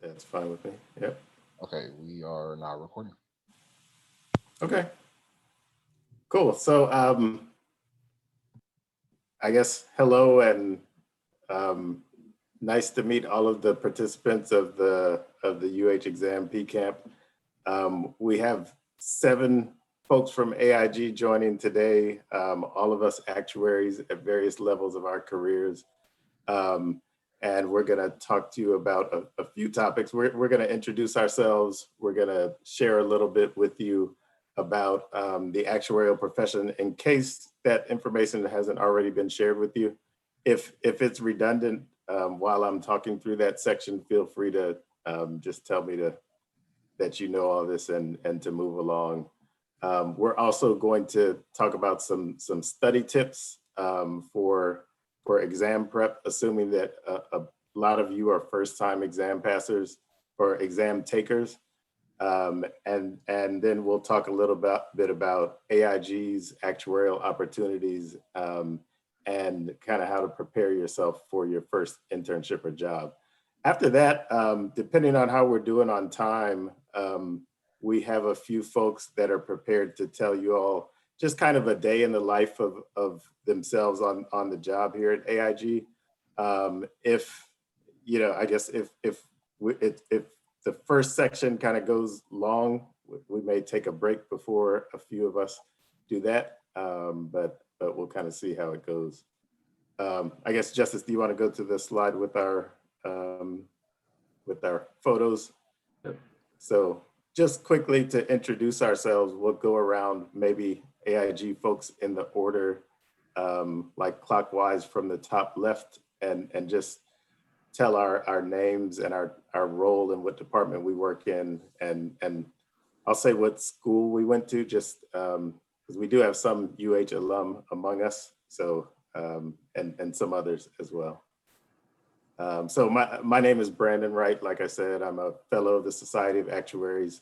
That's fine with me. Yep. Okay, we are now recording. Okay. Cool. So I guess hello and um, nice to meet all of the participants of the UH exam PCamp. We have 7 folks from AIG joining today, all of us actuaries at various levels of our careers. Um, and we're going to talk to you about a few topics. We're going to introduce ourselves. We're going to share a little bit with you about the actuarial profession in case that information hasn't already been shared with you. If it's redundant while I'm talking through that section, feel free to just tell me that you know all this and to move along. We're also going to talk about some study tips for exam prep, assuming that a lot of you are first-time exam passers or exam takers. And then we'll talk a little bit about AIG's actuarial opportunities and kind of how to prepare yourself for your first internship or job. After that, depending on how we're doing on time, we have a few folks that are prepared to tell you all just kind of a day in the life of themselves on the job here at AIG. If, you know, I guess if the first section kind of goes long, we may take a break before a few of us do that, but we'll kind of see how it goes. I guess, Justice, do you want to go to the slide with our photos? So just quickly to introduce ourselves, we'll go around maybe AIG folks in the order, like clockwise from the top left, and just tell our names and our role and what department we work in, and I'll say what school we went to, just because we do have some UH alum among us, so and some others as well. So my name is Brandon Wright. Like I said, I'm a fellow of the Society of Actuaries.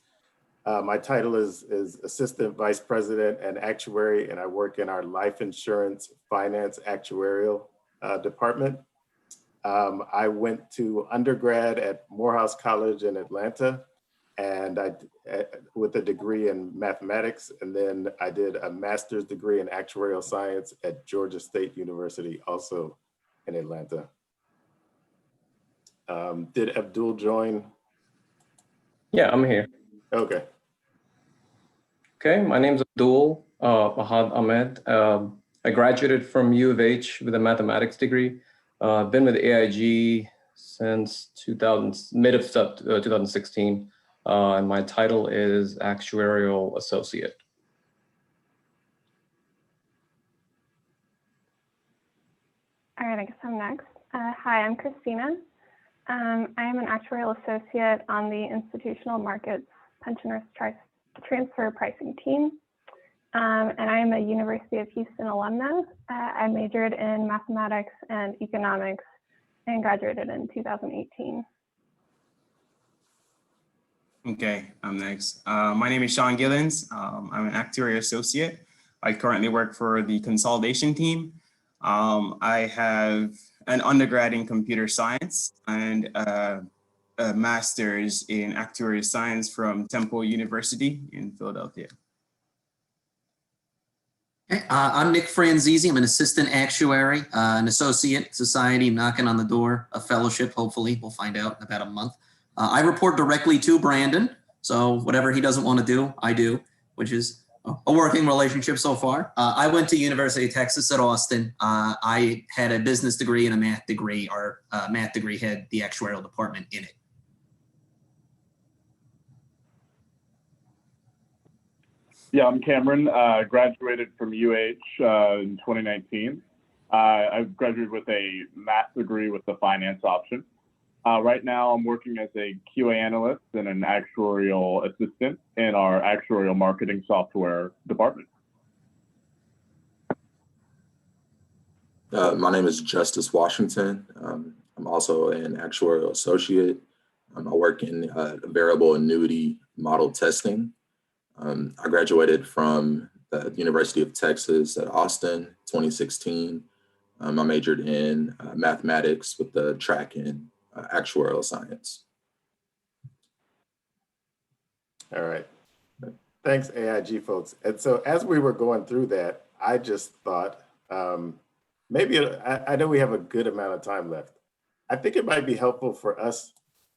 My title is Assistant Vice President and Actuary, and I work in our life insurance finance actuarial department. I went to undergrad at Morehouse College in Atlanta, and with a degree in mathematics, and then I did a master's degree in actuarial science at Georgia State University, also in Atlanta. Did Abdul join? Yeah, I'm here. Okay. Okay, my name's Abdul Ahad Ahmed. I graduated from U of H with a mathematics degree. I've been with AIG since mid of 2016, and my title is actuarial associate. All right, I guess I'm next. Hi, I'm Christina. I am an actuarial associate on the institutional markets pension risk transfer pricing team. And I am a University of Houston alumna. I majored in mathematics and economics and graduated in 2018. Okay, I'm next. My name is Sean Gillens. I'm an actuary associate. I currently work for the consolidation team. I have an undergrad in computer science and a master's in actuarial science from Temple University in Philadelphia. Okay, I'm Nick Franzese. I'm an assistant actuary, an associate society, knocking on the door, a fellowship, hopefully. We'll find out in about a month. I report directly to Brandon. So whatever he doesn't want to do, I do, which is a working relationship so far. I went to University of Texas at Austin. I had a business degree and a math degree. Our math degree had the actuarial department in it. Yeah, I'm Cameron. Graduated from UH in 2019. I graduated with a math degree with the finance option. Right now, I'm working as a QA analyst and an actuarial assistant in our actuarial marketing software department. My name is Justice Washington. I'm also an actuarial associate. I work in variable annuity model testing. I graduated from the University of Texas at Austin, 2016. I majored in mathematics with the track in actuarial science. All right. Thanks, AIG folks. And so as we were going through that, I just thought maybe I know we have a good amount of time left. I think it might be helpful for us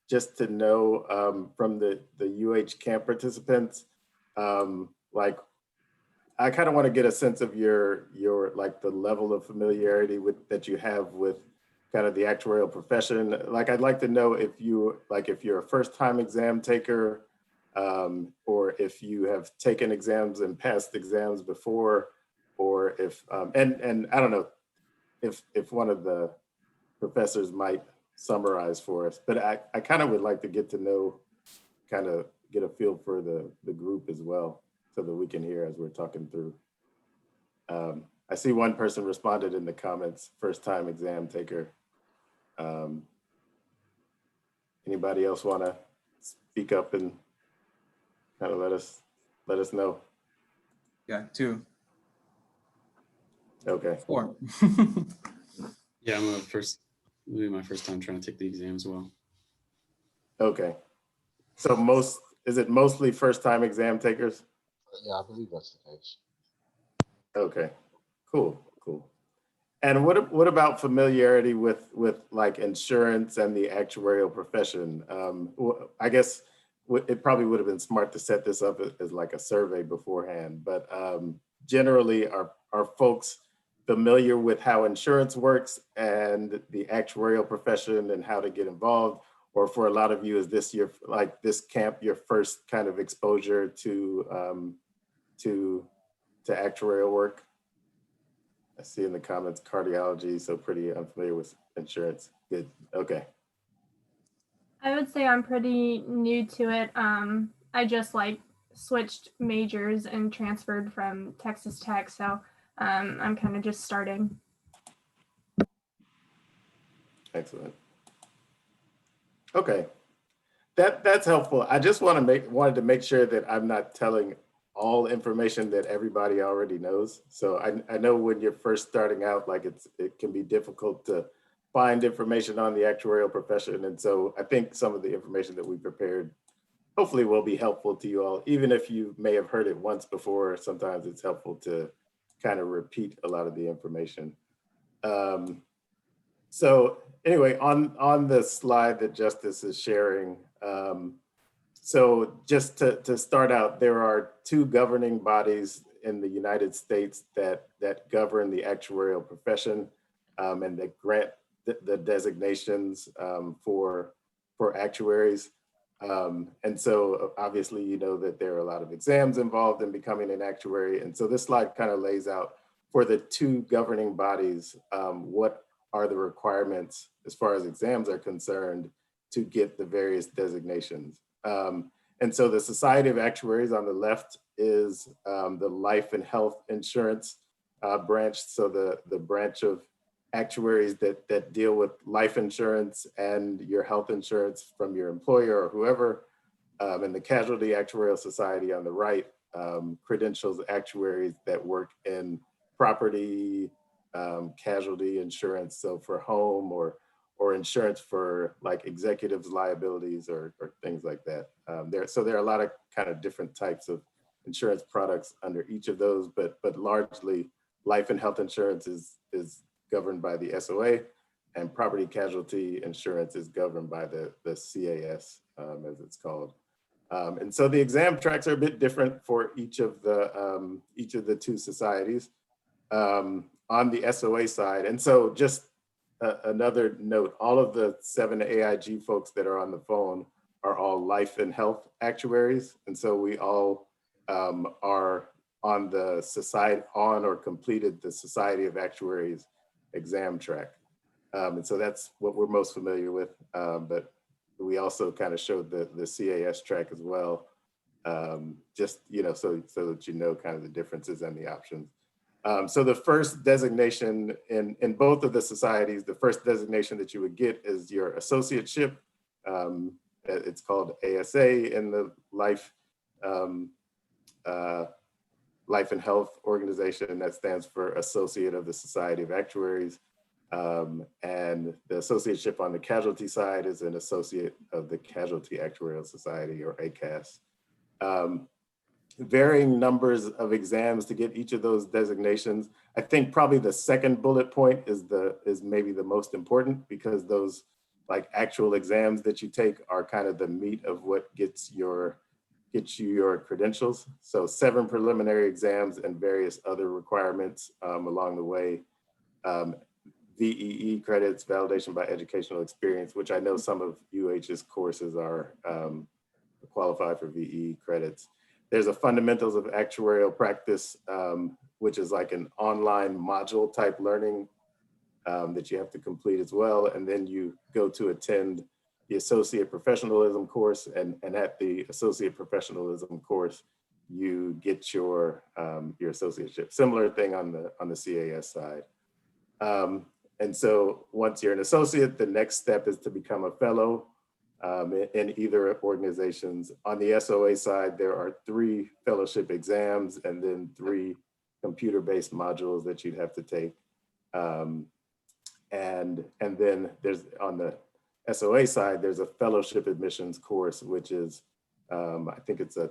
just to know from the UH camp participants, like I kind of want to get a sense of your like the level of familiarity with that you have with kind of the actuarial profession. Like I'd like to know if you're a first time exam taker, or if you have taken exams and passed exams before, or if and I don't know if one of the professors might summarize for us, but I kind of would like to get to know, kind of get a feel for the group as well, so that we can hear as we're talking through. I see one person responded in the comments, first time exam taker. Anybody else want to speak up and kind of let us know? Yeah, 2. Okay. 4. Yeah, it'll be my first time trying to take the exam as well. Okay. So is it mostly first time exam takers? Yeah, I believe that's the case. Okay, cool. And what about familiarity with like insurance and the actuarial profession? I guess it probably would have been smart to set this up as like a survey beforehand, but generally are folks familiar with how insurance works and the actuarial profession and how to get involved? Or for a lot of you, is this this camp your first kind of exposure to actuarial work? I see in the comments cardiology, so pretty unfamiliar with insurance. Good. Okay. I would say I'm pretty new to it. I just switched majors and transferred from Texas Tech, so I'm kind of just starting. Excellent. Okay, that's helpful. I just wanted to make sure that I'm not telling all information that everybody already knows. So I know when you're first starting out, like it can be difficult to find information on the actuarial profession. And so I think some of the information that we prepared hopefully will be helpful to you all, even if you may have heard it once before. Sometimes it's helpful to kind of repeat a lot of the information. So anyway, on the slide that Justice is sharing, so just to start out, there are 2 governing bodies in the United States that govern the actuarial profession, and that grant the designations for actuaries. And so obviously, you know that there are a lot of exams involved in becoming an actuary. And so this slide kind of lays out for the 2 governing bodies, what are the requirements as far as exams are concerned to get the various designations. And so the Society of Actuaries on the left is the life and health insurance branch. So the branch of actuaries that deal with life insurance and your health insurance from your employer or whoever. And the Casualty Actuarial Society on the right credentials actuaries that work in property, casualty insurance. So for home or insurance for like executives' liabilities or things like that. So there are a lot of kind of different types of insurance products under each of those, but largely life and health insurance is governed by the SOA, and property casualty insurance is governed by the CAS, as it's called. And so the exam tracks are a bit different for each of the 2 societies on the SOA side. And so just another note, all of the 7 AIG folks that are on the phone are all life and health actuaries. And so we all are on the society, or completed the Society of Actuaries exam track. And so that's what we're most familiar with. But we also kind of showed the CAS track as well, just, so that you know kind of the differences and the options. So the first designation in both of the societies, the first designation that you would get is your associateship. It's called ASA in the life and health organization. That stands for Associate of the Society of Actuaries. And the associateship on the casualty side is an associate of the Casualty Actuarial Society, or ACAS. Varying numbers of exams to get each of those designations. I think probably the second bullet point is maybe the most important, because those like actual exams that you take are kind of the meat of what gets you your credentials. So 7 preliminary exams and various other requirements along the way. VEE credits, validation by educational experience, which I know some of UH's courses are qualify for VEE credits. There's a fundamentals of actuarial practice, which is like an online module type learning that you have to complete as well. And then you go to attend the associate professionalism course, and at the associate professionalism course, you get your associateship. Similar thing on the CAS side. And so once you're an associate, the next step is to become a fellow in either organizations. On the SOA side, there are 3 fellowship exams and then 3 computer-based modules that you'd have to take. And then there's, on the SOA side, there's a fellowship admissions course, which is, I think it's a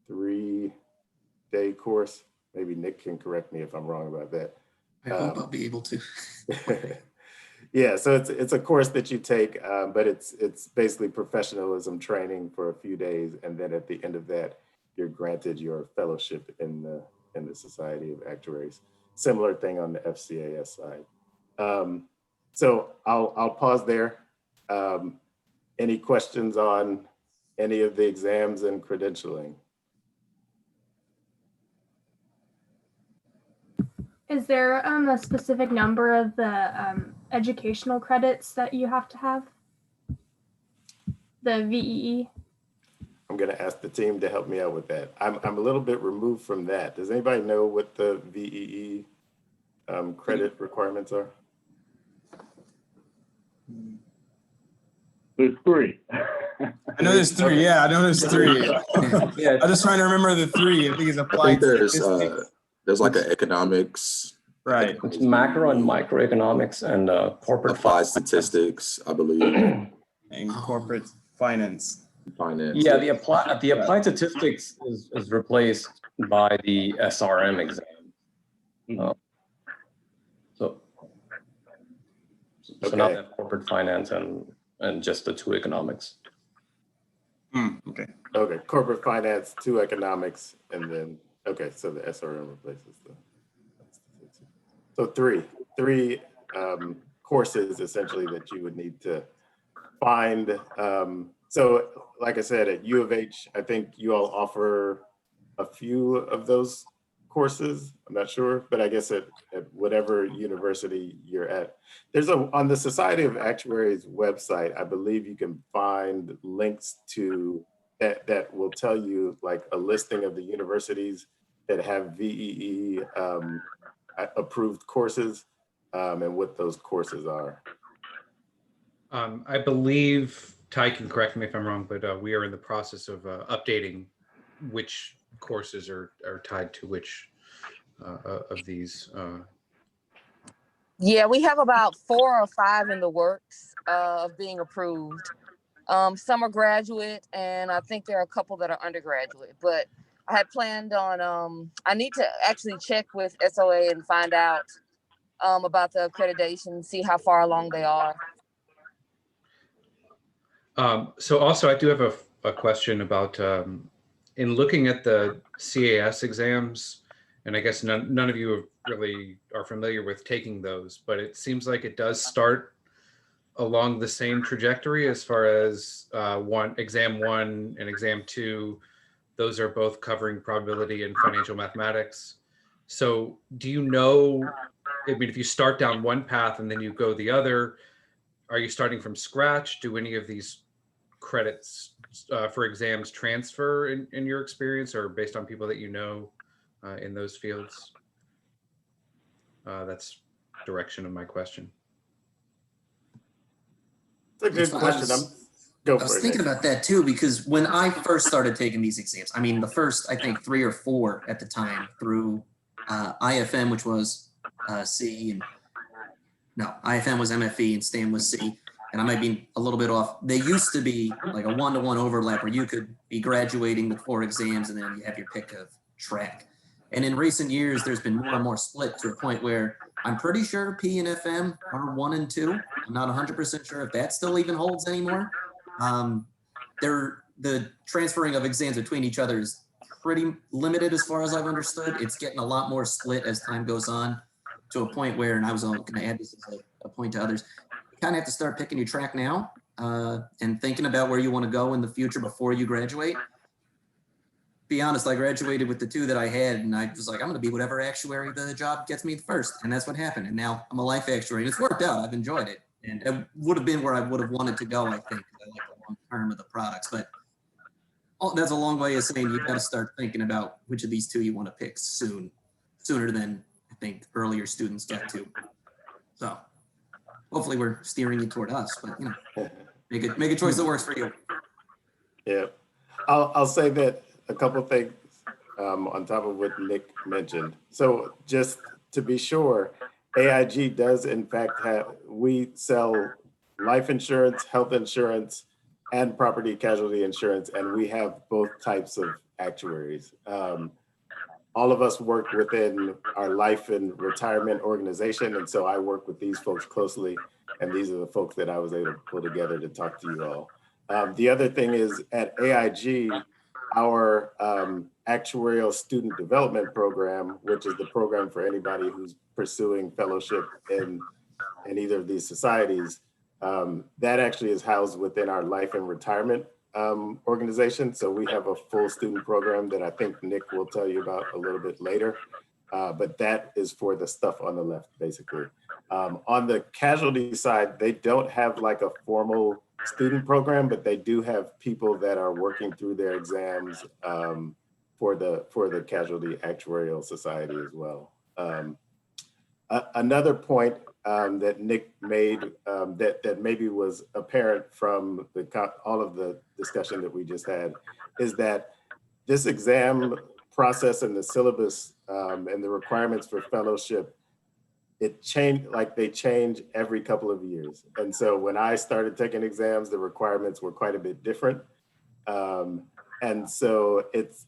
3-day course. Maybe Nick can correct me if I'm wrong about that. I hope I'll be able to. Yeah, so it's a course that you take, but it's basically professionalism training for a few days, and then at the end of that, you're granted your fellowship in the Society of Actuaries. Similar thing on the FCAS side. So I'll pause there. Any questions on any of the exams and credentialing? Is there a specific number of the educational credits that you have to have? The VEE? I'm gonna ask the team to help me out with that. I'm a little bit removed from that. Does anybody know what the VEE credit requirements are? There's 3. I know there's 3. Yeah, I know there's 3. Yeah, I'm just trying to remember the 3. I think it's I applied. think there's like an economics, Right. it's macro and microeconomics and corporate applied statistics, I believe, And corporate finance. finance. Yeah, the applied statistics is replaced by the SRM exam. So now they have corporate finance and just the 2 economics. Okay. Okay, corporate finance, 2 economics, and then, okay, so the SRM replaces the. So three courses essentially that you would need to find. So like I said, at U of H, I think you all offer a few of those courses. I'm not sure, but I guess at whatever university you're at, there's on the Society of Actuaries website, I believe you can find links to that will tell you like a listing of the universities that have VEE approved courses and what those courses are. I believe, Ty can correct me if I'm wrong, but we are in the process of updating which courses are tied to which of these. Yeah, we have about 4 or 5 in the works of being approved. Some are graduate, and I think there are a couple that are undergraduate, but I had planned on, I need to actually check with SOA and find out about the accreditation, see how far along they are. So also I do have a question about, in looking at the CAS exams, and I guess none of you really are familiar with taking those, but it seems like it does start along the same trajectory as far as exam 1 and exam 2. Those are both covering probability and financial mathematics. So do you know, I mean, if you start down one path and then you go the other, are you starting from scratch? Do any of these credits for exams transfer in your experience, or based on people that you know in those fields? That's direction of my question. It's a good question. I was thinking about that too, because when I first started taking these exams, I mean, the first, I think 3 or 4 at the time through IFM, which was C, and no, IFM was MFE and STAM was C. and I might be a little bit off. They used to be like a one-to-one overlap where you could be graduating with 4 exams and then you have your pick of track. And in recent years, there's been more and more split to a point where I'm pretty sure P and FM are 1 and 2. I'm not 100% sure if that still even holds anymore. The transferring of exams between each other is pretty limited as far as I've understood. It's getting a lot more split as time goes on to a point where, and I was going to add this as a point to others, you kind of have to start picking your track now and thinking about where you want to go in the future before you graduate. Be honest, I graduated with the 2 that I had, and I was like, I'm going to be whatever actuary the job gets me first. And that's what happened. And now I'm a life actuary. It's worked out. I've enjoyed it. And it would have been where I would have wanted to go, I think, because I like the long term of the products. But that's a long way of saying you've got to start thinking about which of these 2 you want to pick sooner than I think earlier students get to. So hopefully we're steering you toward us, but you know, make a choice that works for you. Yeah, I'll say that a couple things on top of what Nick mentioned. So just to be sure, AIG does in fact we sell life insurance, health insurance, and property casualty insurance, and we have both types of actuaries. All of us work within our life and retirement organization, and so I work with these folks closely, and these are the folks that I was able to pull together to talk to you all. The other thing is at AIG, our actuarial student development program, which is the program for anybody who's pursuing fellowship in either of these societies, that actually is housed within our life and retirement organization. So we have a full student program that I think Nick will tell you about a little bit later. But that is for the stuff on the left, basically. On the casualty side, they don't have like a formal student program, but they do have people that are working through their exams for the Casualty Actuarial Society as well. Another point that Nick made that maybe was apparent from all of the discussion that we just had is that this exam process and the syllabus and the requirements for fellowship, they change every couple of years. And so when I started taking exams, the requirements were quite a bit different. And so it's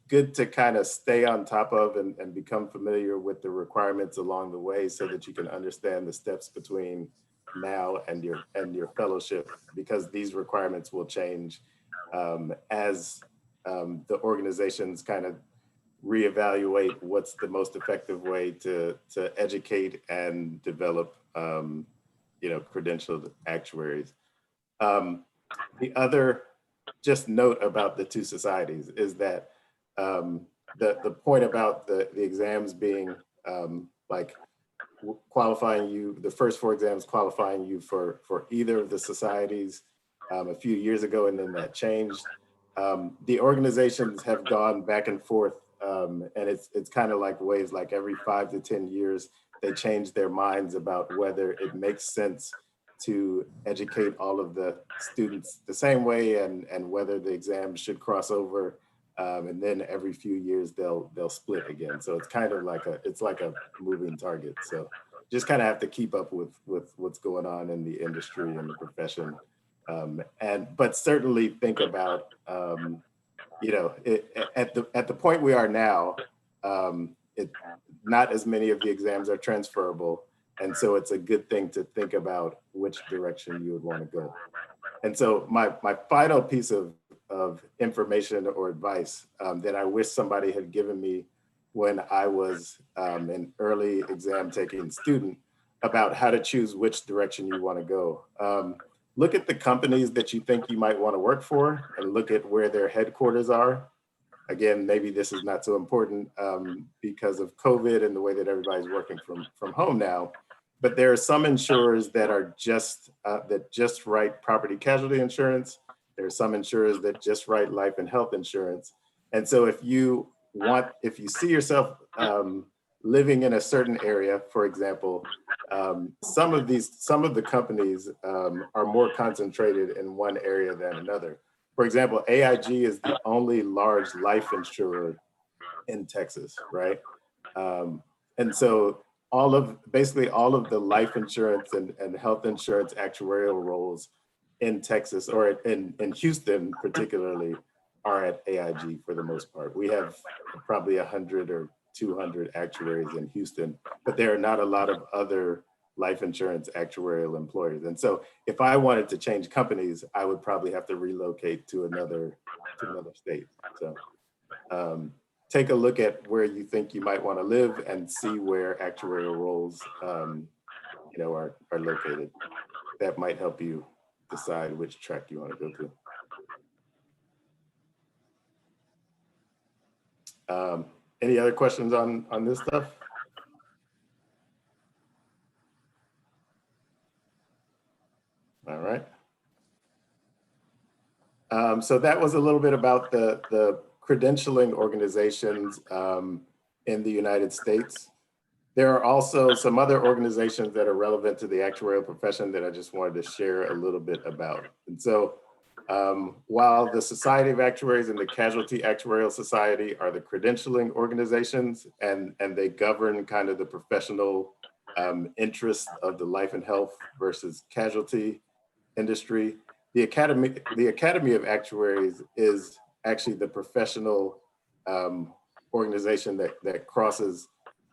good to kind of stay on top of and become familiar with the requirements along the way so that you can understand the steps between now and your fellowship, because these requirements will change as the organizations kind of reevaluate what's the most effective way to educate and develop credentialed actuaries. The other just note about the 2 societies is that the point about the exams being like qualifying you, the first 4 exams qualifying you for either of the societies a few years ago, and then that changed. The organizations have gone back and forth, and it's kind of like ways like every 5 to 10 years, they change their minds about whether it makes sense to educate all of the students the same way and whether the exams should cross over. And then every few years they'll split again. So it's kind of like a moving target. So just kind of have to keep up with what's going on in the industry and the profession. But certainly think about, at the point we are now, not as many of the exams are transferable. And so it's a good thing to think about which direction you would want to go. And so my final piece of information or advice that I wish somebody had given me when I was an early exam taking student about how to choose which direction you want to go. Look at the companies that you think you might want to work for and look at where their headquarters are. Again, maybe this is not so important because of COVID and the way that everybody's working from home now. But there are some insurers that are just write property casualty insurance. There are some insurers that just write life and health insurance. And so if you see yourself living in a certain area, for example, some of the companies are more concentrated in one area than another. For example, AIG is the only large life insurer in Texas, right? And so basically all of the life insurance and health insurance actuarial roles in Texas, or in Houston particularly, are at AIG for the most part. We have probably 100 or 200 actuaries in Houston, but there are not a lot of other life insurance actuarial employers. And so if I wanted to change companies, I would probably have to relocate to another state. So take a look at where you think you might want to live and see where actuarial roles are located. That might help you decide which track you want to go to. Any other questions on this stuff? All right. So that was a little bit about the credentialing organizations in the United States. There are also some other organizations that are relevant to the actuarial profession that I just wanted to share a little bit about. And so while the Society of Actuaries and the Casualty Actuarial Society are the credentialing organizations, and they govern kind of the professional interests of the life and health versus casualty industry, the Academy of Actuaries is actually the professional organization that crosses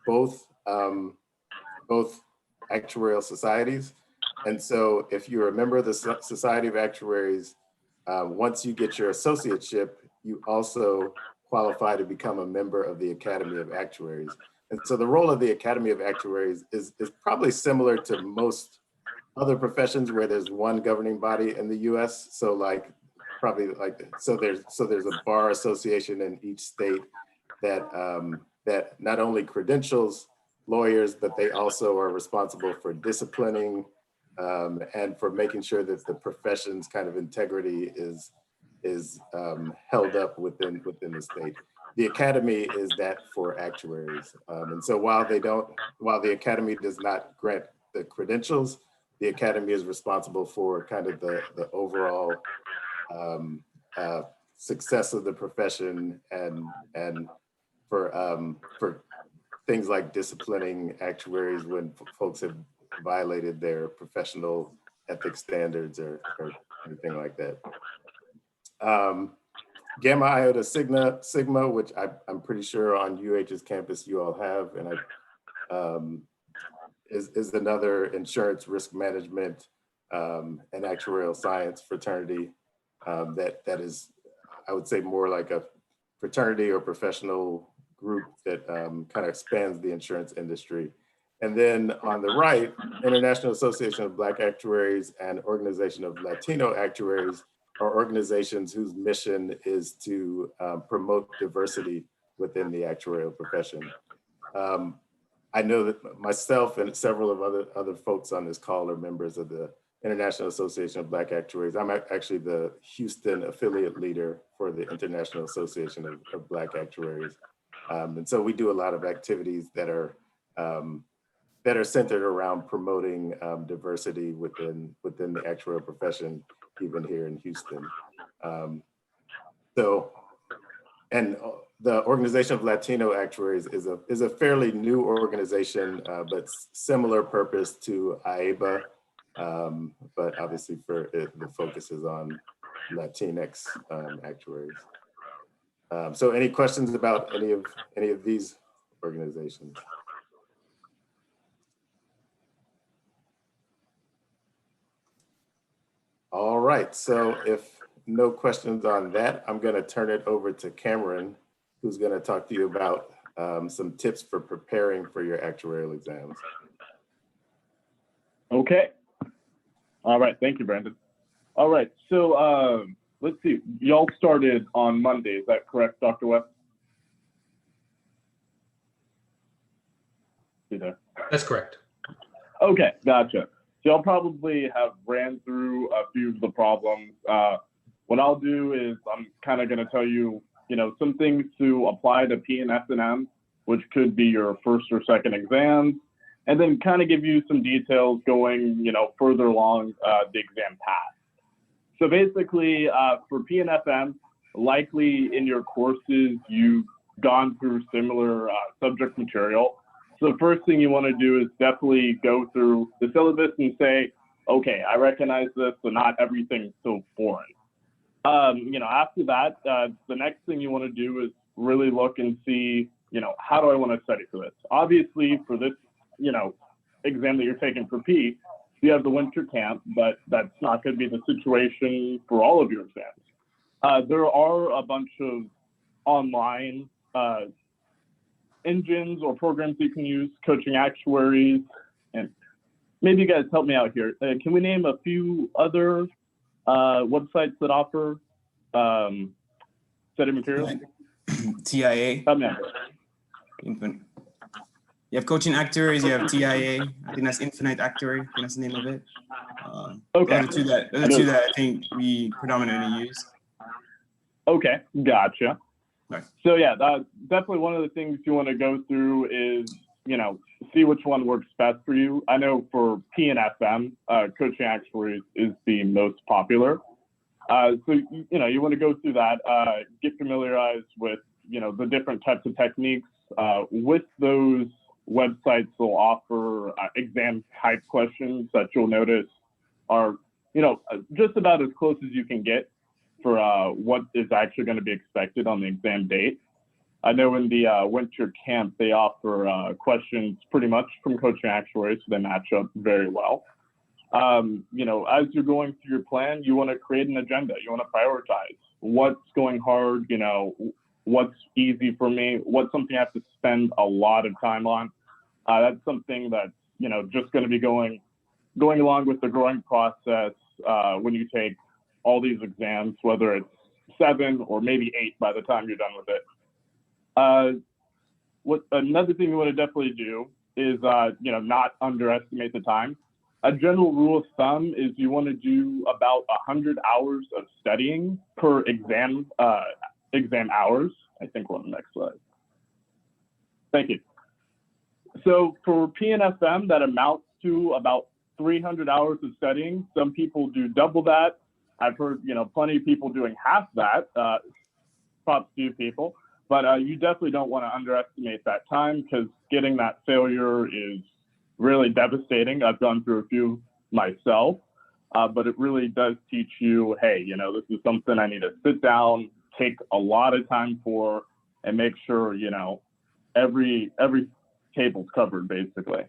both actuarial societies. And so if you're a member of the Society of Actuaries, once you get your associateship, you also qualify to become a member of the Academy of Actuaries. And so the role of the Academy of Actuaries is probably similar to most other professions where there's one governing body in the US. So there's a bar association in each state that not only credentials lawyers, but they also are responsible for disciplining and for making sure that the profession's kind of integrity is held up within the state. The Academy is that for actuaries. And so while the Academy does not grant the credentials, the Academy is responsible for kind of the overall success of the profession and for things like disciplining actuaries when folks have violated their professional ethics standards or anything like that. Gamma Iota Sigma, which I'm pretty sure on UH's campus you all have, and is another insurance risk management and actuarial science fraternity that is, I would say, more like a fraternity or professional group that kind of spans the insurance industry. And then on the right, International Association of Black Actuaries and Organization of Latino Actuaries are organizations whose mission is to promote diversity within the actuarial profession. I know that myself and several of other folks on this call are members of the International Association of Black Actuaries. I'm actually the Houston affiliate leader for the International Association of Black Actuaries. And so we do a lot of activities that are centered around promoting diversity within the actuarial profession, even here in Houston. And the Organization of Latino Actuaries is a fairly new organization, but similar purpose to AIBA, but obviously the focus is on Latinx actuaries. So any questions about any of these organizations? All right, so if no questions on that, I'm gonna turn it over to Cameron, who's gonna talk to you about some tips for preparing for your actuarial exams. Okay. All right, thank you, Brandon. All right, so let's see, y'all started on Monday, is that correct, Dr. West? You there? That's correct. Okay, gotcha. So y'all probably have ran through a few of the problems. What I'll do is I'm kind of going to tell you, some things to apply to P and S&M, which could be your first or second exams, and then kind of give you some details going, further along the exam path. So basically, for P and FM, likely in your courses you've gone through similar subject material. So the first thing you want to do is definitely go through the syllabus and say, okay, I recognize this, so not everything's so foreign. After that, the next thing you want to do is really look and see, how do I want to study for this? Obviously, for this, exam that you're taking for P, you have the winter camp, but that's not going to be the situation for all of your exams. There are a bunch of online engines or programs you can use, coaching actuaries, and maybe you guys help me out here. Can we name a few other websites that offer study materials? TIA. Help me out. You have coaching actuaries, you have TIA. I think that's Infinite Actuary. I think that's the name of it. Okay. Those are the two that I think we predominantly use. Okay, gotcha. Right. So yeah, definitely one of the things you want to go through is, see which one works best for you. I know for P and FM, coaching actuaries is the most popular. So, you want to go through that, get familiarized with, the different types of techniques. With those websites, they'll offer exam type questions that you'll notice are, just about as close as you can get for what is actually going to be expected on the exam date. I know in the winter camp, they offer questions pretty much from coaching actuaries, so they match up very well. As you're going through your plan, you want to create an agenda. You want to prioritize what's going hard, what's easy for me, what's something I have to spend a lot of time on. That's something that's, just going to be going along with the growing process when you take all these exams, whether it's 7 or maybe 8 by the time you're done with it. Another thing you want to definitely do is, not underestimate the time. A general rule of thumb is you want to do about 100 hours of studying per exam hours. I think we're on the next slide. Thank you. So for PNFM, that amounts to about 300 hours of studying. Some people do double that. I've heard, plenty of people doing half that. Props to you people. But you definitely don't want to underestimate that time, because getting that failure is really devastating. I've gone through a few myself, but it really does teach you, hey, this is something I need to sit down, take a lot of time for, and make sure, every table's covered, basically.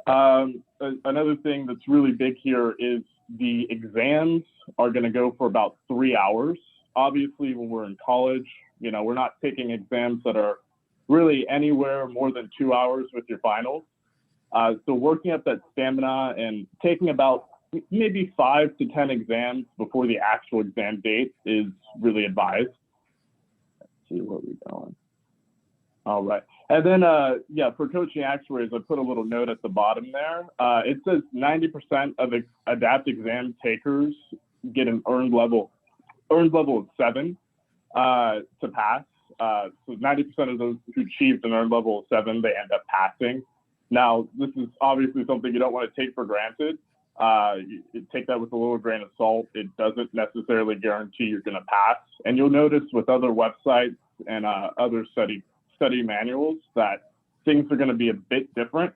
Another thing that's really big here is the exams are going to go for about 3 hours. Obviously, when we're in college, we're not taking exams that are really anywhere more than 2 hours with your finals. So working up that stamina and taking about maybe 5 to 10 exams before the actual exam date is really advised. Let's see where we're going. All right. And then, for coaching actuaries, I put a little note at the bottom there. It says 90% of adapt exam takers get an earned level of 7 to pass. So 90% of those who achieved an earned level of 7, they end up passing. Now, this is obviously something you don't want to take for granted. You take that with a little grain of salt. It doesn't necessarily guarantee you're going to pass. And you'll notice with other websites and other study manuals that things are going to be a bit different.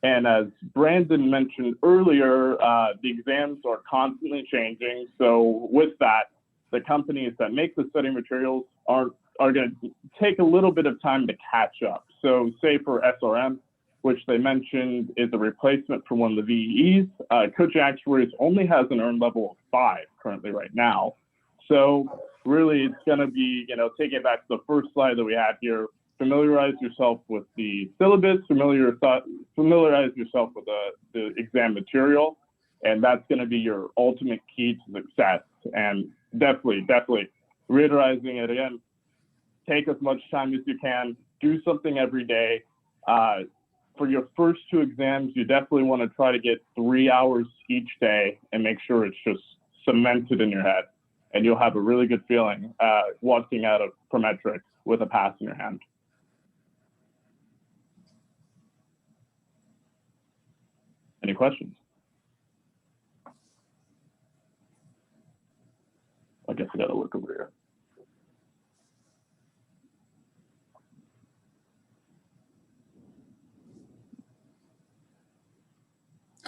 And as Brandon mentioned earlier, the exams are constantly changing. So with that, the companies that make the study materials are going to take a little bit of time to catch up. So say for SRM, which they mentioned is a replacement for one of the VEs, Coaching Actuaries only has an earned level of 5 currently right now. So really it's going to be, taking it back to the first slide that we had here, familiarize yourself with the syllabus, familiarize yourself with the exam material, and that's going to be your ultimate key to success. And definitely reiterating it again, take as much time as you can, do something every day. For your first 2 exams, you definitely want to try to get 3 hours each day and make sure it's just cemented in your head. And you'll have a really good feeling walking out of Prometric with a pass in your hand. Any questions? I guess I gotta look over here.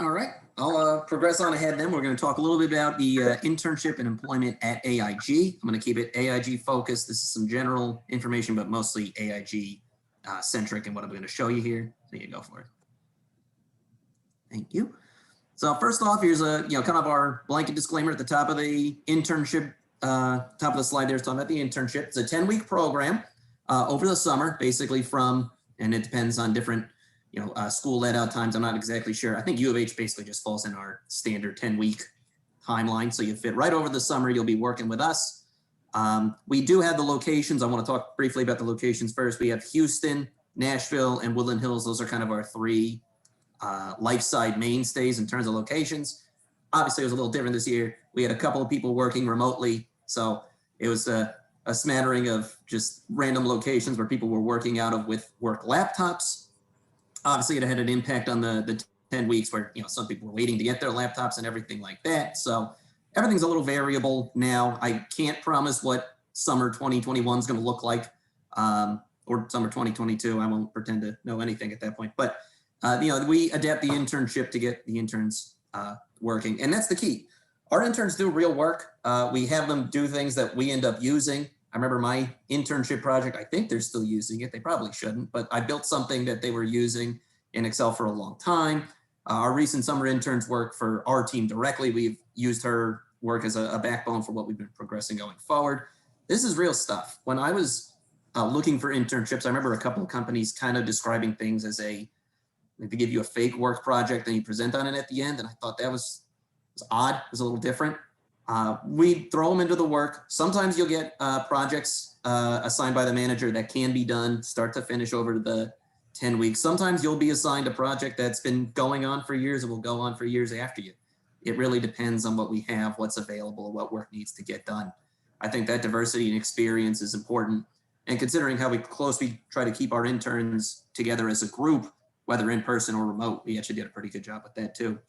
All right, I'll progress on ahead then. We're going to talk a little bit about the internship and employment at AIG. I'm going to keep it AIG focused. This is some general information, but mostly AIG centric in what I'm going to show you here. So you go for it. Thank you. So first off, here's a kind of our blanket disclaimer at the top of the internship, top of the slide there. It's talking about the internship. It's a 10-week program over the summer, basically and it depends on different school let out times. I'm not exactly sure. I think U of H basically just falls in our standard 10-week timeline. So you fit right over the summer. You'll be working with us. We do have the locations. I want to talk briefly about the locations first. We have Houston, Nashville, and Woodland Hills. Those are kind of our three life side mainstays in terms of locations. Obviously, it was a little different this year. We had a couple of people working remotely. So it was a smattering of just random locations where people were working out of with work laptops. Obviously, it had an impact on the 10 weeks where some people were waiting to get their laptops and everything like that. So everything's a little variable now. I can't promise what summer 2021 is going to look like, or summer 2022. I won't pretend to know anything at that point. But we adapt the internship to get the interns working, and that's the key. Our interns do real work. We have them do things that we end up using. I remember my internship project, I think they're still using it. They probably shouldn't, but I built something that they were using in Excel for a long time. Our recent summer interns work for our team directly. We've used her work as a backbone for what we've been progressing going forward. This is real stuff. When I was looking for internships, I remember a couple of companies kind of describing things as they give you a fake work project and you present on it at the end. And I thought that was odd. It was a little different. We throw them into the work. Sometimes you'll get projects assigned by the manager that can be done start to finish over the 10 weeks. Sometimes you'll be assigned a project that's been going on for years and will go on for years after you. It really depends on what we have, what's available, what work needs to get done. I think that diversity and experience is important. And considering how we try to keep our interns together as a group, whether in person or remote, we actually did a pretty good job with that too.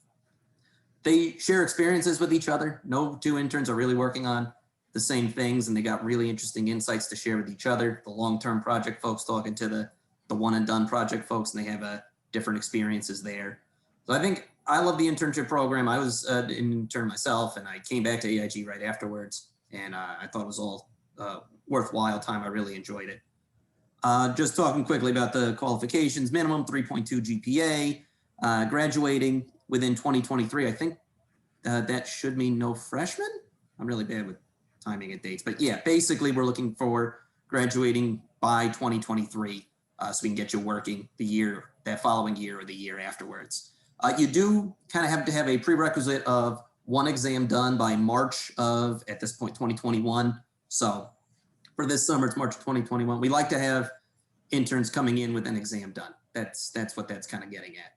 They share experiences with each other. No two interns are really working on the same things, and they got really interesting insights to share with each other. The long-term project folks talking to the one and done project folks, and they have different experiences there. So I think I love the internship program. I was an intern myself, and I came back to AIG right afterwards, and I thought it was all worthwhile time. I really enjoyed it. Just talking quickly about the qualifications: minimum 3.2 GPA, graduating within 2023. I think that should mean no freshmen. I'm really bad with timing and dates, but yeah, basically we're looking for graduating by 2023, so we can get you working that following year or the year afterwards. You do kind of have to have a prerequisite of one exam done by March of, at this point, 2021. So for this summer, it's March 2021. We like to have interns coming in with an exam done. That's what that's kind of getting at.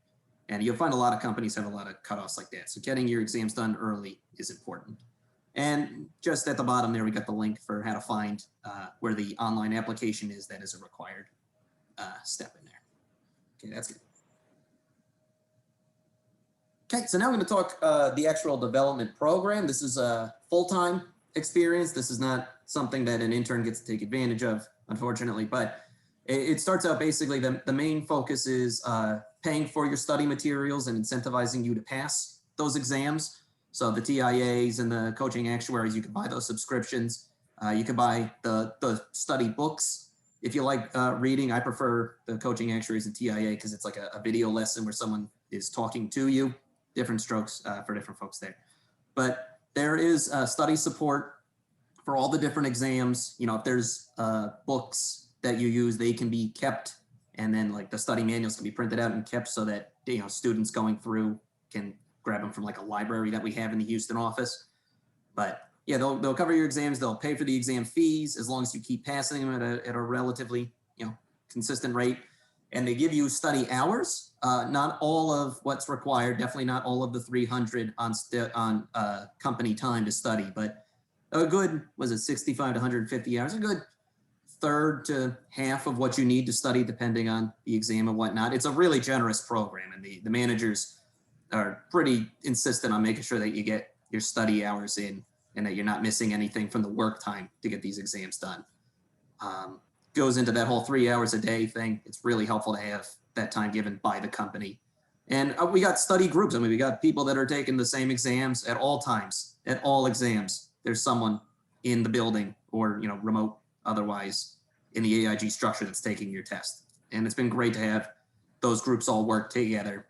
And you'll find a lot of companies have a lot of cutoffs like that. So getting your exams done early is important. And just at the bottom there, we got the link for how to find where the online application is. That is a required step in there. Okay, that's good. Okay, so now I'm going to talk the actuarial development program. This is a full-time experience. This is not something that an intern gets to take advantage of, unfortunately, but it starts out basically the main focus is paying for your study materials and incentivizing you to pass those exams. So the TIAs and the coaching actuaries, you can buy those subscriptions. You can buy the study books. If you like reading, I prefer the coaching actuaries and TIA because it's like a video lesson where someone is talking to you. Different strokes for different folks there. But there is study support for all the different exams. If there's books that you use, they can be kept, and then like the study manuals can be printed out and kept so that students going through can grab them from like a library that we have in the Houston office. But yeah, they'll cover your exams. They'll pay for the exam fees as long as you keep passing them at a relatively consistent rate. And they give you study hours, not all of what's required, definitely not all of the 300 on company time to study, but a good, 65 to 150 hours, a good third to half of what you need to study depending on the exam and whatnot. It's a really generous program, and the managers are pretty insistent on making sure that you get your study hours in and that you're not missing anything from the work time to get these exams done. Goes into that whole 3 hours a day thing. It's really helpful to have that time given by the company. And we got study groups. I mean, we got people that are taking the same exams at all times, at all exams. There's someone in the building or, you know, remote otherwise in the AIG structure that's taking your test. And it's been great to have those groups all work together,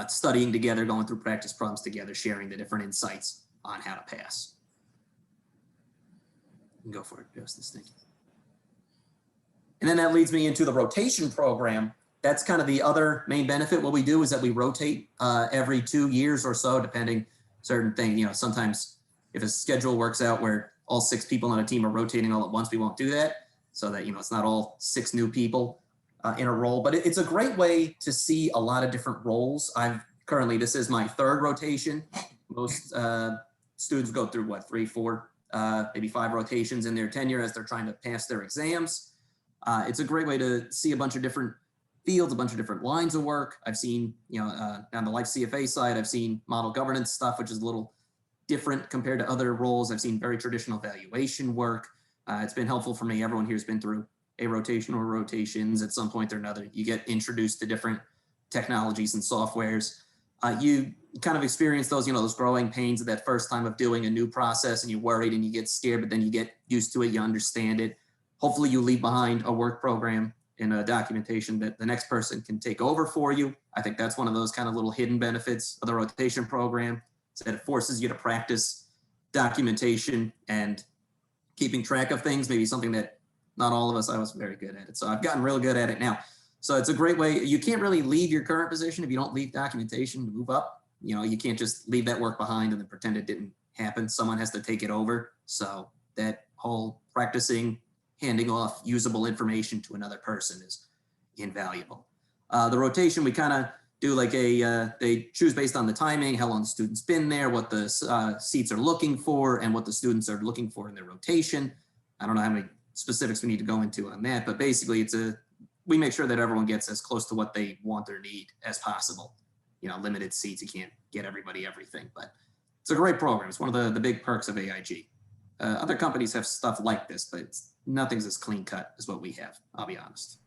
studying together, going through practice problems together, sharing the different insights on how to pass. Go for it, Justice. Thank you. And then that leads me into the rotation program. That's kind of the other main benefit. What we do is that we rotate every 2 years or so, depending certain thing. You know, sometimes if a schedule works out where all 6 people on a team are rotating all at once, we won't do that, so that, you know, it's not all 6 new people in a role. But it's a great way to see a lot of different roles. This is my 3rd rotation. Most students go through what, 3, 4, maybe 5 rotations in their tenure as they're trying to pass their exams. It's a great way to see a bunch of different fields, a bunch of different lines of work. I've seen, you know, on the life CFA side, I've seen model governance stuff, which is a little different compared to other roles. I've seen very traditional valuation work. It's been helpful for me. Everyone here's been through a rotation or rotations at some point or another. You get introduced to different technologies and softwares. You kind of experience those, you know, those growing pains of that first time of doing a new process, and you're worried and you get scared, but then you get used to it, you understand it. Hopefully you leave behind a work program and a documentation that the next person can take over for you. I think that's one of those kind of little hidden benefits of the rotation program, is that it forces you to practice documentation and keeping track of things, maybe something that not all of us, I was very good at it. So I've gotten real good at it now. So it's a great way. You can't really leave your current position if you don't leave documentation to move up. You know, you can't just leave that work behind and then pretend it didn't happen. Someone has to take it over. So that whole practicing, handing off usable information to another person is invaluable. The rotation, we kind of do like they choose based on the timing, how long the student's been there, what the seats are looking for, and what the students are looking for in their rotation. I don't know how many specifics we need to go into on that, but basically we make sure that everyone gets as close to what they want or need as possible. You know, limited seats, you can't get everybody everything, but it's a great program. It's one of the big perks of AIG. Other companies have stuff like this, but nothing's as clean cut as what we have, I'll be honest.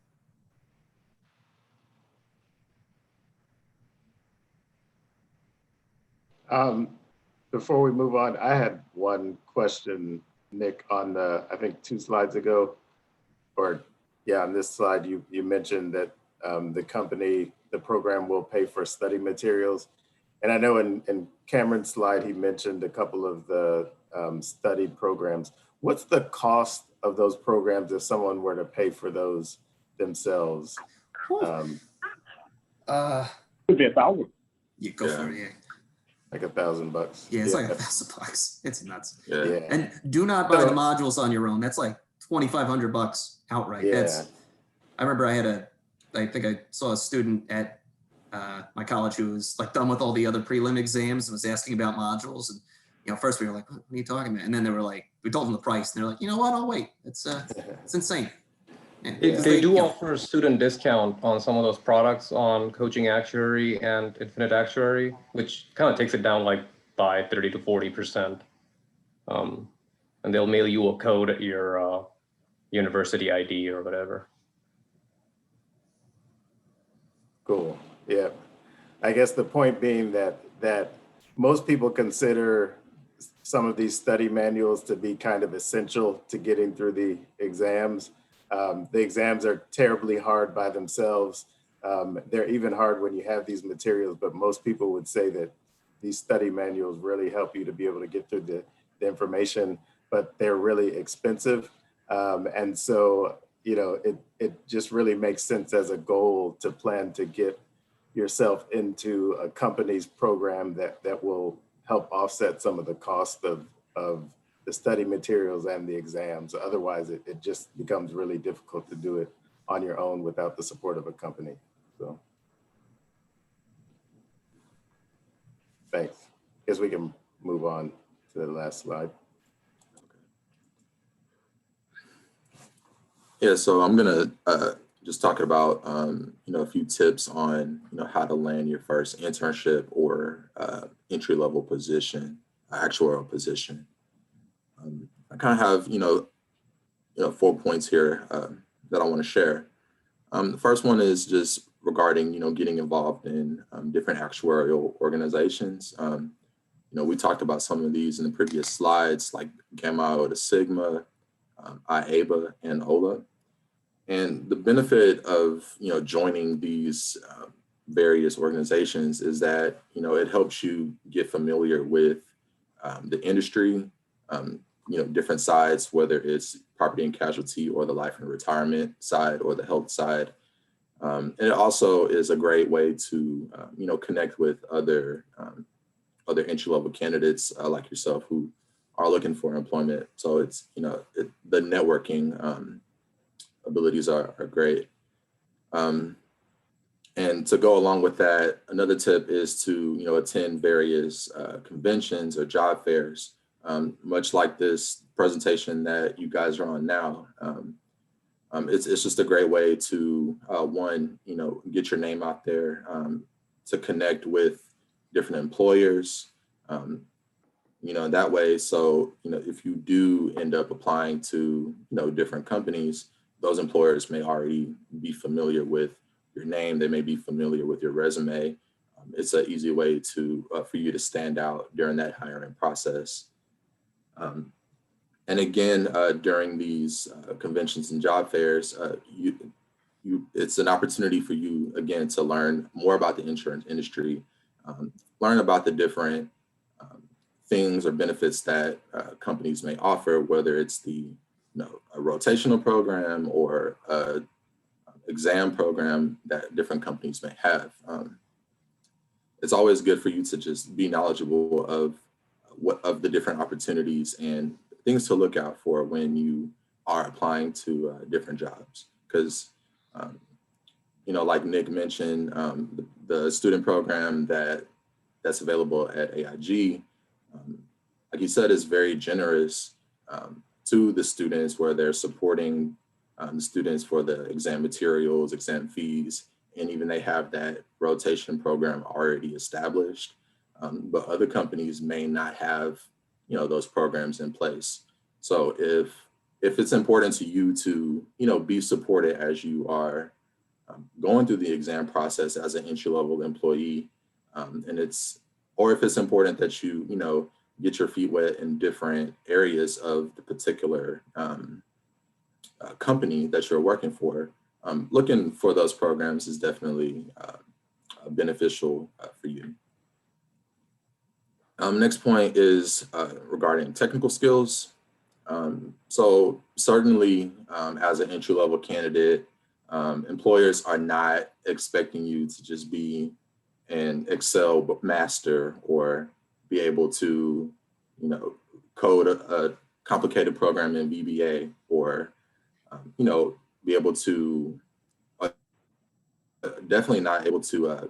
Before we move on, I had one question, Nick, on the, I think 2 slides ago, or yeah, on this slide, you mentioned that the program will pay for study materials. And I know in Cameron's slide, he mentioned a couple of the studied programs. What's the cost of those programs if someone were to pay for those themselves? Could be $1,000. You go for it, yeah. Like $1,000. Yeah, it's like $1,000. It's nuts. Yeah. And do not buy the modules on your own. That's like $2,500 outright. Yeah. I remember I think I saw a student at my college who was like done with all the other prelim exams and was asking about modules. And, you know, first we were like, what are you talking about? And then they were like, we told them the price and they're like, you know what, I'll wait. It's insane. They do offer a student discount on some of those products on Coaching Actuary and Infinite Actuary, which kind of takes it down like by 30 to 40%. And they'll mail you a code at your university ID or whatever. Cool. Yeah. I guess the point being that most people consider some of these study manuals to be kind of essential to getting through the exams. The exams are terribly hard by themselves. They're even hard when you have these materials, but most people would say that these study manuals really help you to be able to get through the information, but they're really expensive. And so, you know, it just really makes sense as a goal to plan to get yourself into a company's program that will help offset some of the cost of the study materials and the exams. Otherwise, it just becomes really difficult to do it on your own without the support of a company. So, thanks. Guess we can move on to the last slide. Yeah, so I'm gonna just talk about you know, a few tips on, you know, how to land your first internship or entry-level position, actuarial position. I kind of have, you know, 4 points here that I want to share. The first one is just regarding, getting involved in different actuarial organizations. We talked about some of these in the previous slides, like Gamma Iota Sigma, IABA, and OLA. And the benefit of, joining these various organizations is that, it helps you get familiar with the industry, different sides, whether it's property and casualty or the life and retirement side or the health side. And it also is a great way to, connect with other entry-level candidates like yourself who are looking for employment. So it's, the networking abilities are great. And to go along with that, another tip is to, attend various conventions or job fairs, much like this presentation that you guys are on now. It's just a great way to, one, get your name out there, to connect with different employers, in that way. So, if you do end up applying to, different companies, those employers may already be familiar with your name. They may be familiar with your resume. It's an easy way to for you to stand out during that hiring process. And again, during these conventions and job fairs, it's an opportunity for you, again, to learn more about the insurance industry, learn about the different things or benefits that companies may offer, whether it's the a rotational program or a exam program that different companies may have. It's always good for you to just be knowledgeable of the different opportunities and things to look out for when you are applying to different jobs. Because, like Nick mentioned, the student program that's available at AIG, like you said, is very generous to the students, where they're supporting the students for the exam materials, exam fees, and even they have that rotation program already established. But other companies may not have, those programs in place. So if it's important to you to, be supported as you are going through the exam process as an entry-level employee, or if it's important that you, get your feet wet in different areas of the particular company that you're working for, looking for those programs is definitely beneficial for you. Next point is regarding technical skills. So certainly as an entry-level candidate, employers are not expecting you to just be an Excel master or be able to, code a complicated program in VBA or, be able to, definitely not able to,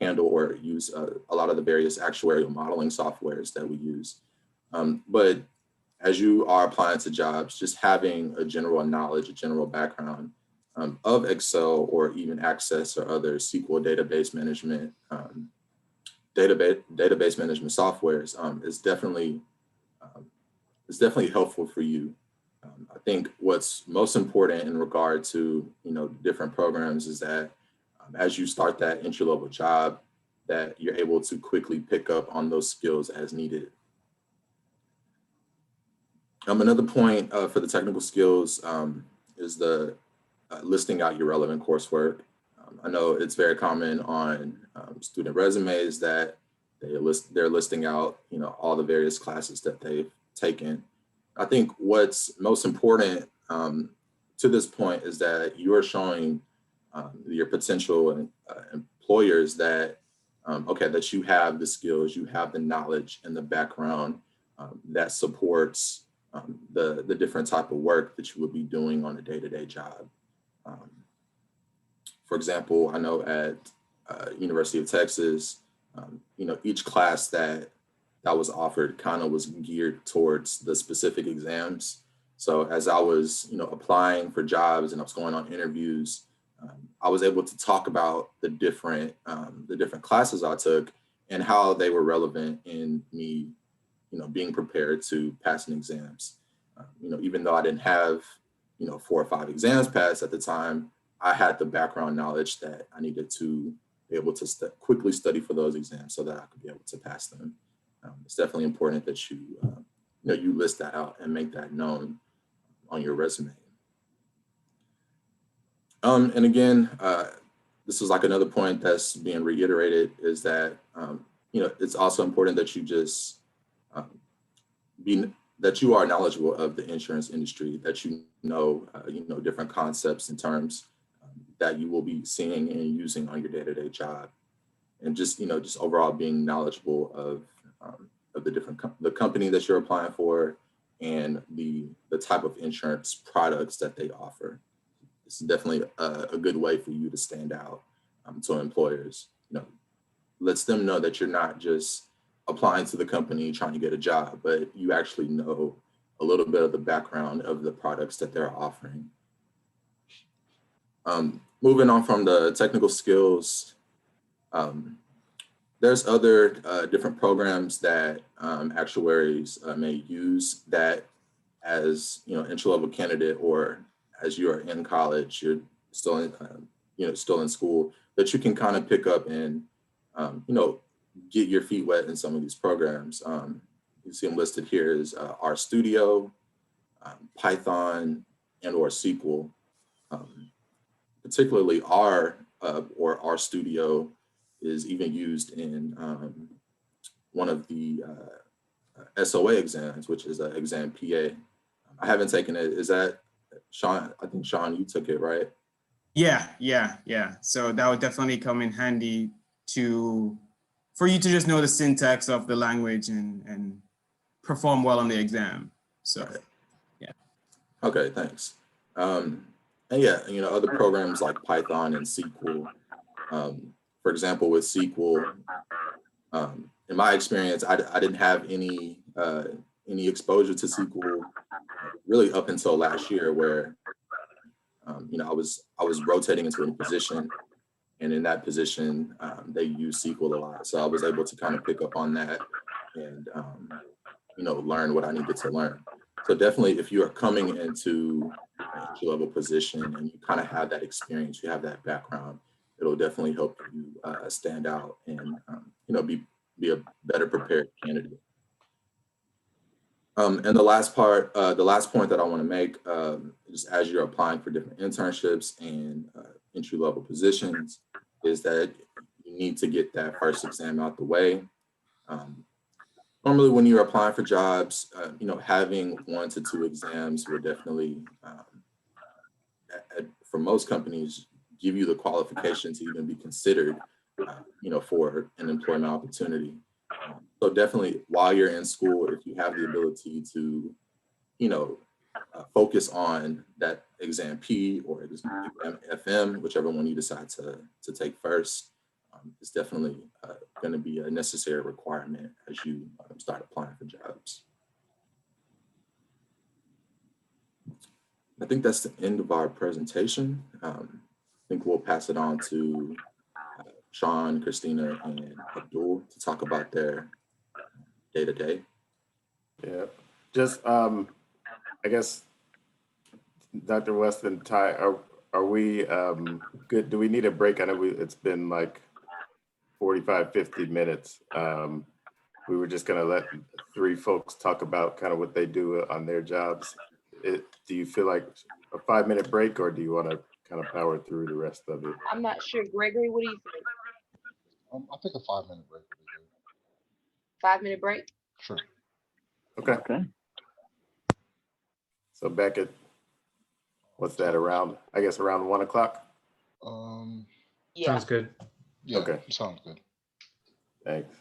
handle or use a lot of the various actuarial modeling softwares that we use. But as you are applying to jobs, just having a general knowledge, a general background of Excel or even Access or other SQL database management softwares is definitely helpful for you. I think what's most important in regard to different programs is that as you start that entry-level job, that you're able to quickly pick up on those skills as needed. Another point for the technical skills is the listing out your relevant coursework. I know it's very common on student resumes that they're listing out all the various classes that they've taken. I think what's most important to this point is that you're showing your potential employers that that you have the skills, you have the knowledge and the background that supports the different type of work that you would be doing on a day-to-day job. For example, I know at University of Texas, each class that was offered kind of was geared towards the specific exams. So as I was, applying for jobs and I was going on interviews, I was able to talk about the different classes I took and how they were relevant in me, being prepared to pass an exams. Even though I didn't have, 4 or 5 exams passed at the time, I had the background knowledge that I needed to be able to quickly study for those exams so that I could be able to pass them. It's definitely important that you list that out and make that known on your resume. And again, this is like another point that's being reiterated is that, it's also important that you just that you are knowledgeable of the insurance industry, that you know different concepts and terms that you will be seeing and using on your day-to-day job, and just overall being knowledgeable of the company that you're applying for and the type of insurance products that they offer. This is definitely a good way for you to stand out to employers. Lets them know that you're not just applying to the company trying to get a job, but you actually know a little bit of the background of the products that they're offering. Moving on from the technical skills, there's other different programs that actuaries may use that as entry-level candidate, or as you are in college, you're still in school, that you can kind of pick up and get your feet wet in some of these programs. You see them listed here is RStudio, Python, and or SQL. Particularly R or RStudio is even used in one of the SOA exams, which is exam PA. I haven't taken it. Is that Sean? I think Sean, you took it, right? Yeah. So that would definitely come in handy for you to just know the syntax of the language and perform well on the exam. So, yeah. Okay, thanks. And yeah, other programs like Python and SQL. For example, with SQL, in my experience, I didn't have any exposure to SQL really up until last year, where I was rotating into a new position, and in that position, they use SQL a lot. So I was able to kind of pick up on that and learn what I needed to learn. So definitely, if you are coming into an entry-level position and you kind of have that experience, you have that background, it'll definitely help you stand out and be a better prepared candidate. And the last point that I want to make is, as you're applying for different internships and entry-level positions, is that you need to get that first exam out the way. Normally, when you're applying for jobs, having 1 to 2 exams will definitely, for most companies, give you the qualification to even be considered, for an employment opportunity. So definitely, while you're in school, if you have the ability to, focus on that exam P or exam FM, whichever one you decide to take first, it's definitely going to be a necessary requirement as you start applying for jobs. I think that's the end of our presentation. I think we'll pass it on to Sean, Christina, and Abdul to talk about their day-to-day. Yeah, just I guess, Dr. Weston, Ty, are we good? Do we need a break? I know it's been like 45, 50 minutes. We were just gonna let 3 folks talk about kind of what they do on their jobs. Do you feel like a 5-minute break, or do you want to kind of power through the rest of it? I'm not sure. Gregory, what do you think? I think a 5-minute break would be good. 5-minute break? Sure. Okay. So back at, what's that, around 1 o'clock? Yeah. Sounds good. Yeah, Okay. sounds good. Thanks.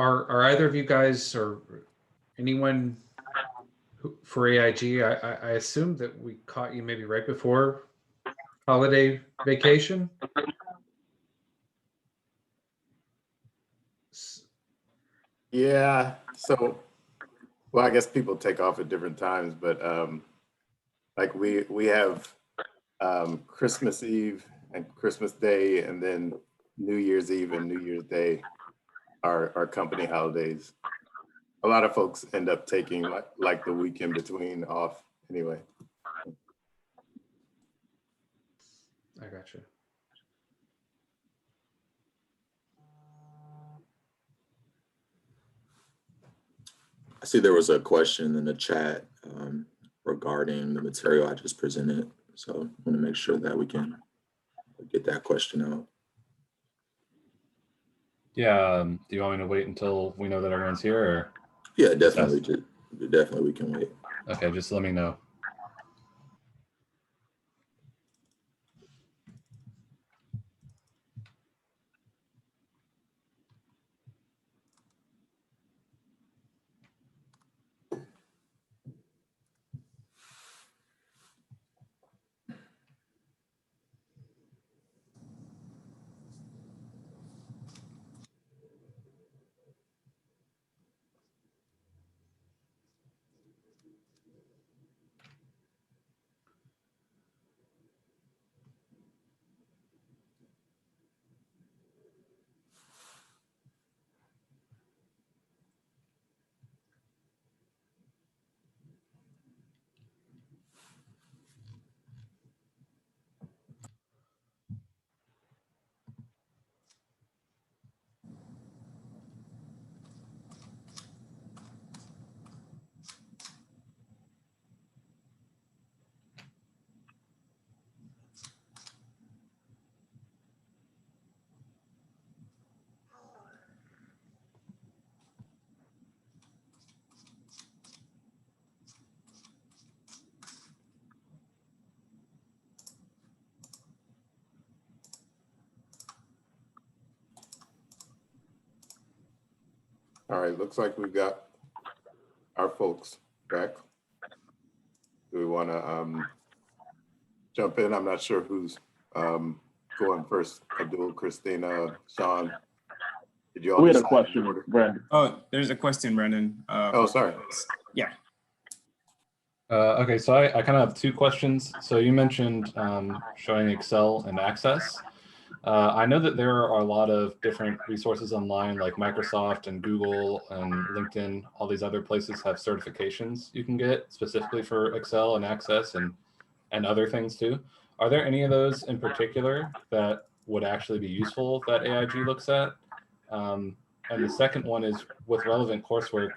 Are either of you guys or anyone for AIG? I assume that we caught you maybe right before holiday vacation. Yeah. So, well, I guess people take off at different times, but like we have Christmas Eve and Christmas Day, and then New Year's Eve and New Year's Day are company holidays. A lot of folks end up taking like the week in between off anyway. I got you. I see there was a question in the chat regarding the material I just presented. So I want to make sure that we can get that question out. Yeah, do you want me to wait until we know that everyone's here? Or yeah, definitely. Definitely, we can wait. Okay, just let me know. All right, looks like we've got our folks back. Do we want to jump in? I'm not sure who's going first. Abdul, Christina, Sean. Did you all? We had a decide question, order? Brandon. Oh, there's a question, Brandon. Oh, sorry. Yeah. Okay, so I kind of have two questions. So you mentioned showing Excel and Access. I know that there are a lot of different resources online like Microsoft and Google and LinkedIn. All these other places have certifications you can get specifically for Excel and Access and other things too. Are there any of those in particular that would actually be useful that AIG looks at? And the second one is with relevant coursework.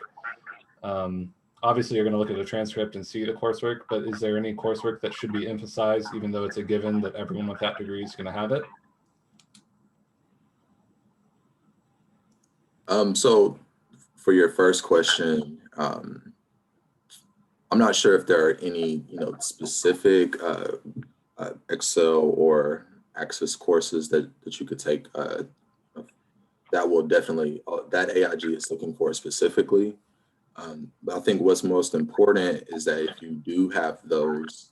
Obviously, you're going to look at the transcript and see the coursework, but is there any coursework that should be emphasized, even though it's a given that everyone with that degree is going to have it? So for your first question, I'm not sure if there are any, specific Excel or Access courses that you could take that will definitely, that AIG is looking for specifically. But I think what's most important is that if you do have those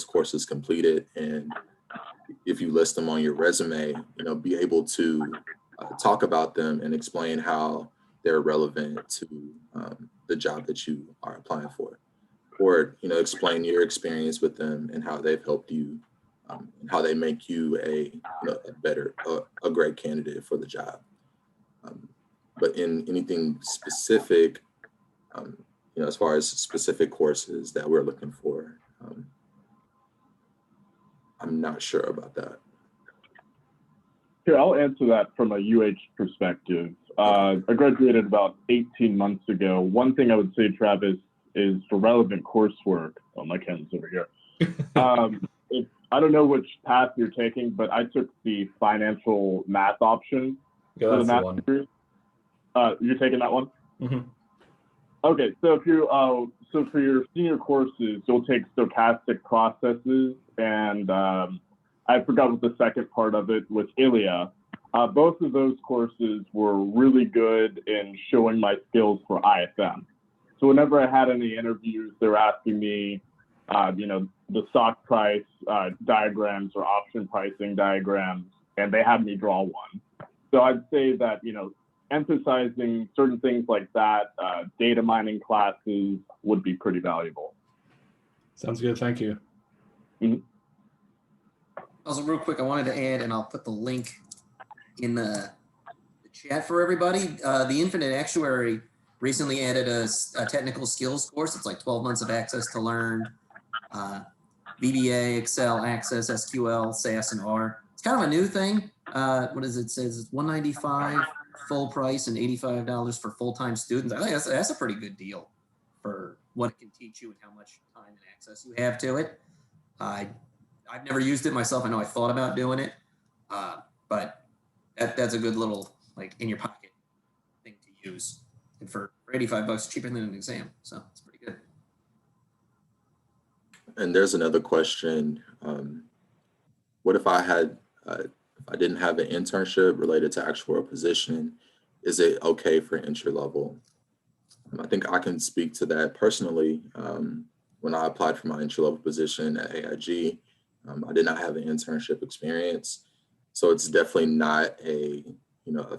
courses completed, and if you list them on your resume, be able to talk about them and explain how they're relevant to the job that you are applying for, or explain your experience with them and how they've helped you, and how they make you a great candidate for the job. But in anything specific, as far as specific courses that we're looking for, I'm not sure about that. Here, I'll answer that from a UH perspective. I graduated about 18 months ago. One thing I would say, Travis, is for relevant coursework. Oh, my camera's over here. I don't know which path you're taking, but I took the financial math option for the math degree. You're taking that one? Mm-hmm. Okay, so if you so for your senior courses, you'll take stochastic processes, and I forgot what the second part of it was, ILIA. Both of those courses were really good in showing my skills for ISM. So whenever I had any interviews, they were asking me, the stock price diagrams or option pricing diagrams, and they had me draw one. So I'd say that, emphasizing certain things like that, data mining classes would be pretty valuable. Sounds good. Thank you. Mhm. Also, real quick, I wanted to add, and I'll put the link in the chat for everybody. The Infinite Actuary recently added a technical skills course. It's like 12 months of access to learn VBA, Excel, Access, SQL, SAS, and R. It's kind of a new thing. What does it say? It's $195 full price and $85 for full-time students. I think that's a pretty good deal for what it can teach you and how much time and access you have to it. I've never used it myself. I know I thought about doing it, but that's a good little like in your pocket thing to use. And for $85, cheaper than an exam, so it's pretty good. And there's another question. What if I had, if I didn't have an internship related to actuarial position, is it okay for entry level? I think I can speak to that personally. When I applied for my entry level position at AIG, I did not have an internship experience. So it's definitely not a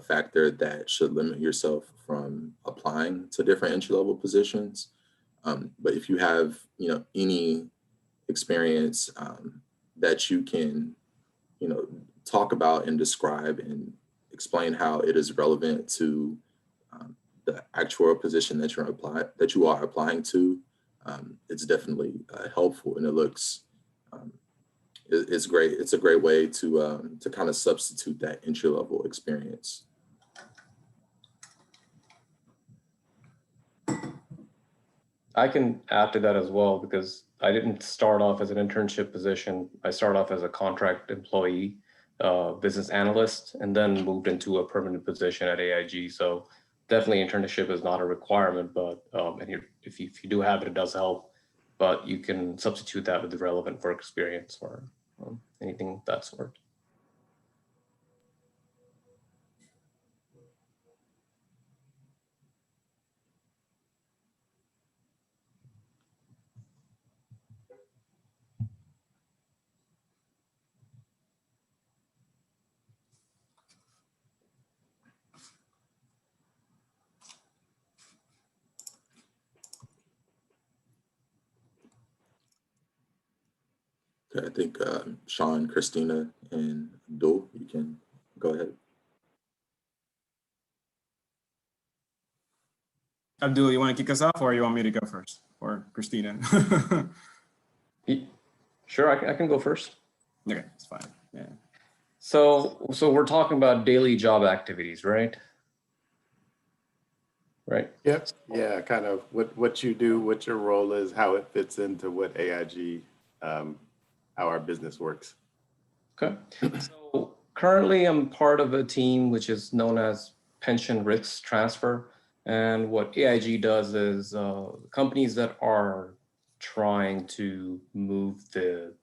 factor that should limit yourself from applying to different entry level positions. But if you have, any experience that you can, talk about and describe and explain how it is relevant to the actuarial position that you are applying to, it's definitely helpful, and it looks it's great. It's a great way to kind of substitute that entry level experience. I can add to that as well, because I didn't start off as an internship position. I started off as a contract employee, business analyst, and then moved into a permanent position at AIG. So definitely internship is not a requirement, but if you do have it, it does help. But you can substitute that with the relevant work experience or anything of that sort. Okay, I think Sean, Christina, and Abdul, you can go ahead. Abdul, you want to kick us off, or you want me to go first, or Christina? Sure, I can go first. Okay, it's fine. Yeah. So we're talking about daily job activities, right? Right. Yep. Yeah, kind of what you do, what your role is, how it fits into what AIG, how our business works. Okay. So currently I'm part of a team which is known as Pension Risk Transfer. And what AIG does is companies that are trying to move the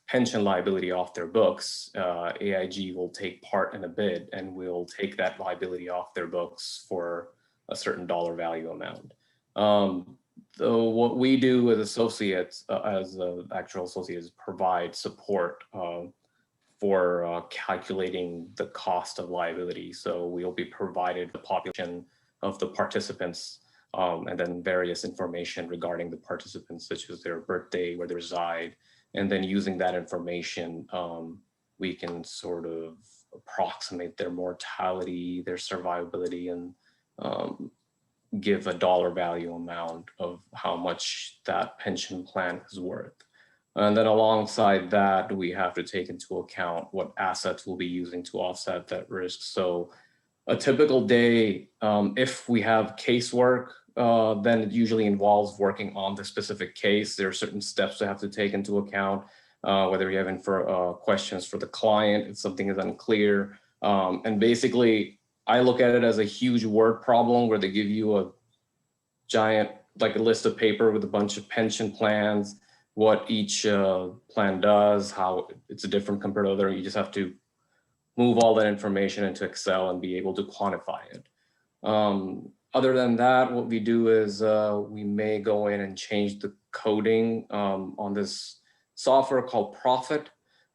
pension liability off their books, AIG will take part in a bid and will take that liability off their books for a certain dollar value amount. So what we do as associates, as actual associates, provide support for calculating the cost of liability. So we'll be provided the population of the participants and then various information regarding the participants, such as their birthday, where they reside. And then using that information, we can sort of approximate their mortality, their survivability, and give a dollar value amount of how much that pension plan is worth. And then alongside that, we have to take into account what assets we'll be using to offset that risk. So a typical day, if we have casework, then it usually involves working on the specific case. There are certain steps to have to take into account, whether you're having questions for the client, if something is unclear. And basically, I look at it as a huge word problem where they give you a giant, like a list of paper with a bunch of pension plans, what each plan does, how it's different compared to other. You just have to move all that information into Excel and be able to quantify it. Other than that, what we do is we may go in and change the coding on this software called Profit,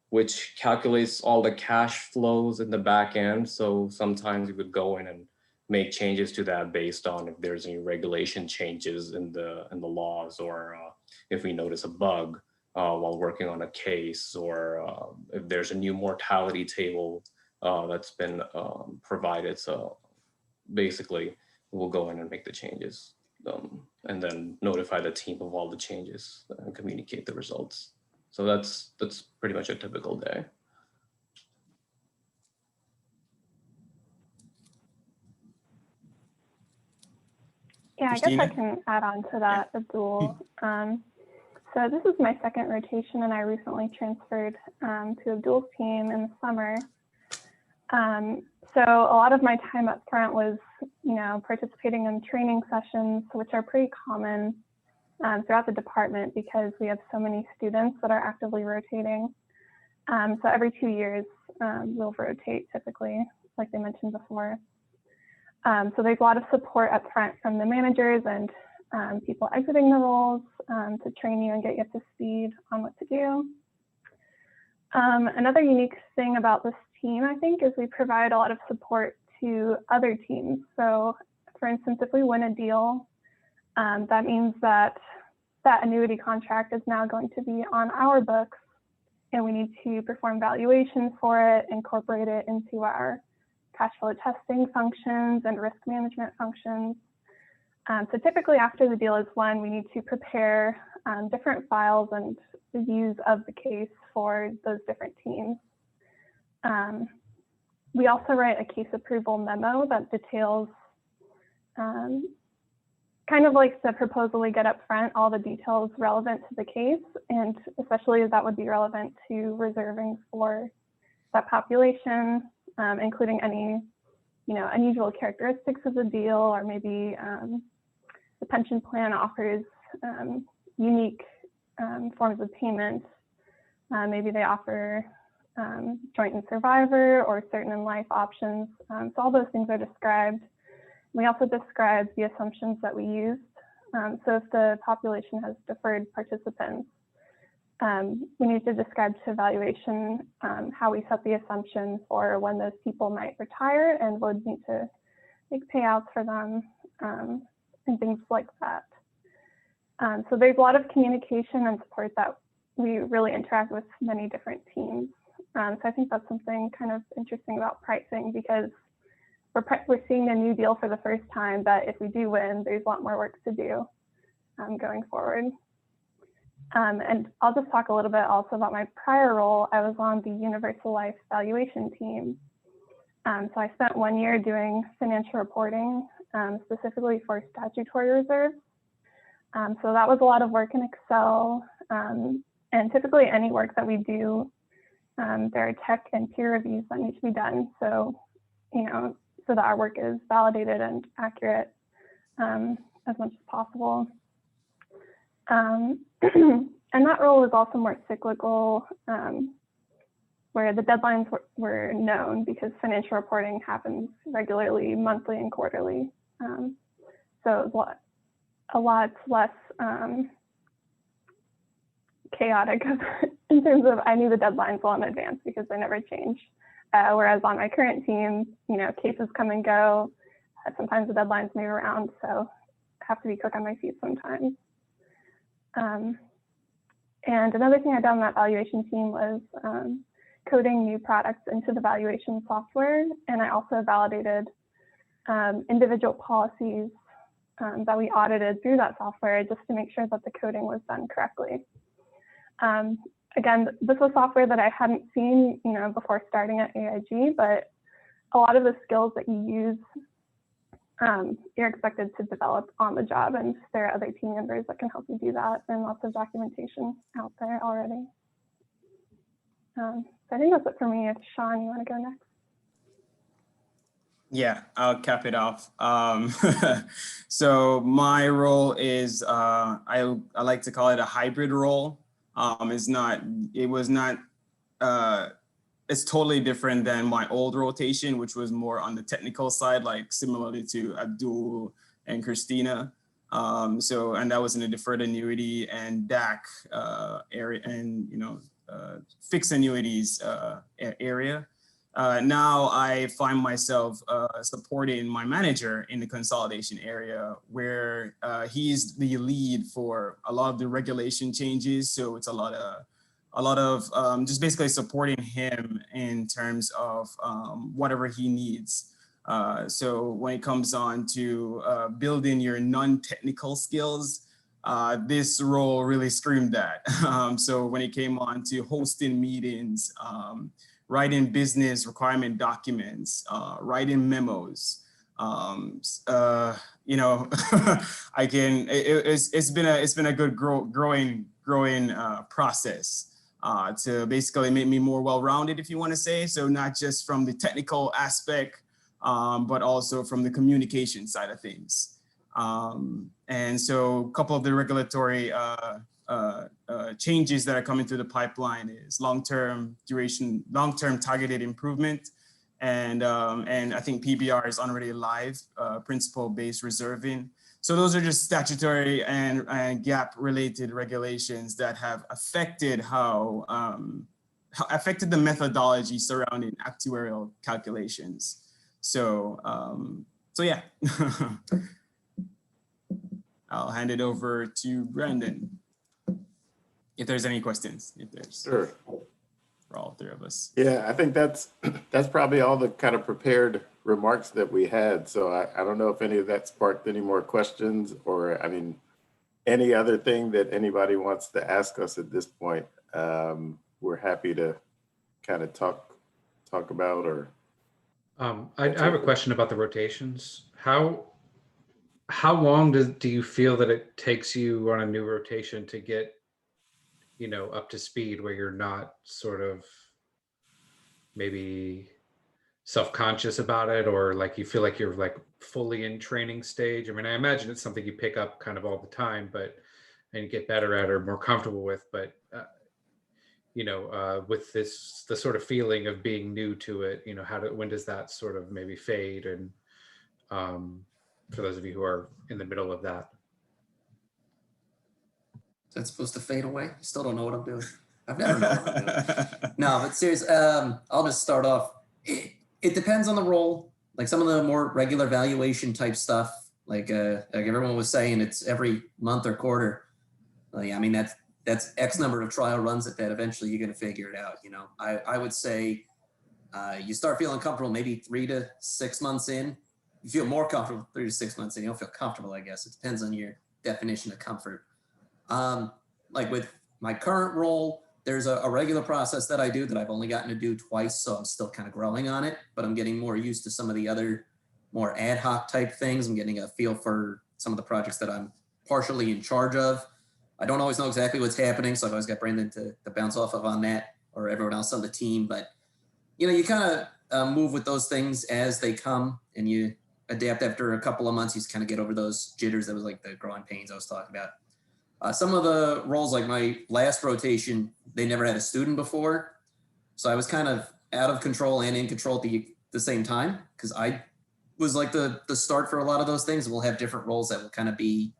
which calculates all the cash flows in the back end. So sometimes we would go in and make changes to that based on if there's any regulation changes in the laws, or if we notice a bug while working on a case, or if there's a new mortality table that's been provided. So basically, we'll go in and make the changes and then notify the team of all the changes and communicate the results. So that's pretty much a typical day. Yeah, Christina? I guess I can add on to that, Abdul. So this is my second rotation, and I recently transferred to Abdul's team in the summer. So a lot of my time up front was, participating in training sessions, which are pretty common throughout the department because we have so many students that are actively rotating. So every 2 years, we'll rotate typically, like they mentioned before. So there's a lot of support up front from the managers and people exiting the roles to train you and get you up to speed on what to do. Another unique thing about this team, I think, is we provide a lot of support to other teams. So for instance, if we win a deal, that means that that annuity contract is now going to be on our books, and we need to perform valuations for it, incorporate it into our cash flow testing functions and risk management functions. So typically after the deal is won, we need to prepare different files and reviews of the case for those different teams. We also write a case approval memo that details kind of like the proposal we get up front, all the details relevant to the case, and especially that would be relevant to reserving for that population, including any unusual characteristics of the deal, or maybe the pension plan offers unique forms of payment. Maybe they offer joint and survivor or certain in life options. So all those things are described. We also describe the assumptions that we used. So if the population has deferred participants, we need to describe to evaluation how we set the assumption for when those people might retire and would need to make payouts for them and things like that. So there's a lot of communication and support that we really interact with many different teams. So I think that's something kind of interesting about pricing, because we're seeing a new deal for the first time, but if we do win, there's a lot more work to do going forward. And I'll just talk a little bit also about my prior role. I was on the Universal Life Valuation team. So I spent 1 year doing financial reporting, specifically for statutory reserves. So that was a lot of work in Excel. And typically any work that we do, there are tech and peer reviews that need to be done. So, so that our work is validated and accurate as much as possible. And that role was also more cyclical, where the deadlines were known because financial reporting happens regularly, monthly and quarterly. So it was a lot less chaotic in terms of I knew the deadlines well in advance because they never change. Whereas on my current team, cases come and go. Sometimes the deadlines move around, so I have to be quick on my feet sometimes. And another thing I did on that valuation team was coding new products into the valuation software. And I also validated individual policies that we audited through that software just to make sure that the coding was done correctly. Again, this was software that I hadn't seen, before starting at AIG, but a lot of the skills that you use, you're expected to develop on the job, and there are other team members that can help you do that, and lots of documentation out there already. So I think that's it for me. If Sean, you want to go next? Yeah, I'll cap it off. So my role is, I like to call it a hybrid role. It was not it's totally different than my old rotation, which was more on the technical side, like similarly to Abdul and Christina. And that was in a deferred annuity and DAC area, and fixed annuities area. Now I find myself supporting my manager in the consolidation area, where he's the lead for a lot of the regulation changes. So it's a lot of just basically supporting him in terms of whatever he needs. So when it comes on to building your non-technical skills, this role really screamed that. So when it came on to hosting meetings, writing business requirement documents, writing memos, I can. It's been a good growing process to basically make me more well-rounded, if you want to say. So not just from the technical aspect, but also from the communication side of things. And so a couple of the regulatory changes that are coming through the pipeline is long-term targeted improvement. And I think PBR is already live, principle-based reserving. So those are just statutory and gap-related regulations that have affected affected the methodology surrounding actuarial calculations. So yeah, I'll hand it over to Brandon. If there's any questions, Sure. For all three of us. Yeah, I think that's probably all the kind of prepared remarks that we had. So I don't know if any of that sparked any more questions, or any other thing that anybody wants to ask us at this point. We're happy to kind of talk about, or. I have a question about the rotations. How long do you feel that it takes you on a new rotation to get up to speed, where you're not sort of maybe self-conscious about it, or like you feel like you're like fully in training stage? I imagine it's something you pick up kind of all the time, and get better at or more comfortable with, but with the sort of feeling of being new to it, when does that sort of maybe fade? And for those of you who are in the middle of that. Is that supposed to fade away? I still don't know what I'm doing. I've never known what I'm doing. No, but seriously, I'll just start off. It depends on the role. Like some of the more regular valuation type stuff, like everyone was saying, it's every month or quarter. That's X number of trial runs at that. Eventually you're going to figure it out. I would say you start feeling comfortable maybe 3 to 6 months in. You feel more comfortable 3 to 6 months in. You don't feel comfortable, I guess. It depends on your definition of comfort. Like with my current role, there's a regular process that I do that I've only gotten to do twice, so I'm still kind of growing on it, but I'm getting more used to some of the other more ad hoc type things. I'm getting a feel for some of the projects that I'm partially in charge of. I don't always know exactly what's happening, so I've always got Brandon to bounce off of on that, or everyone else on the team. But you kind of move with those things as they come, and you adapt after a couple of months. You just kind of get over those jitters. That was like the growing pains I was talking about. Some of the roles, like my last rotation, they never had a student before, so I was kind of out of control and in control at the same time, because I was like the start for a lot of those things. We'll have different roles that will kind of be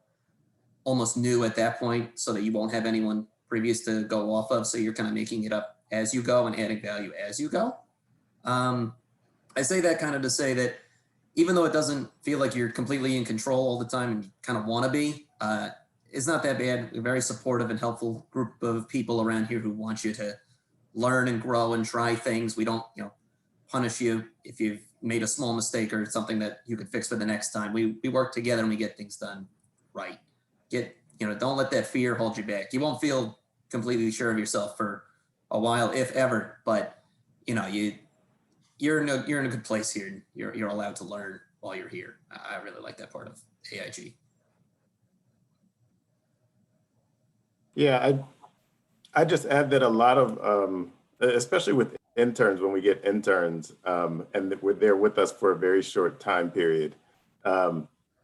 almost new at that point, so that you won't have anyone previous to go off of. So you're kind of making it up as you go and adding value as you go. I say that kind of to say that even though it doesn't feel like you're completely in control all the time and you kind of want to be, it's not that bad. We're a very supportive and helpful group of people around here who want you to learn and grow and try things. We don't, punish you if you've made a small mistake or something that you could fix for the next time. We work together and we get things done right. Don't let that fear hold you back. You won't feel completely sure of yourself for a while, if ever, but you're in a good place here. You're allowed to learn while you're here. I really like that part of AIG. Yeah, I just add that a lot of, especially with interns, when we get interns and they're with us for a very short time period,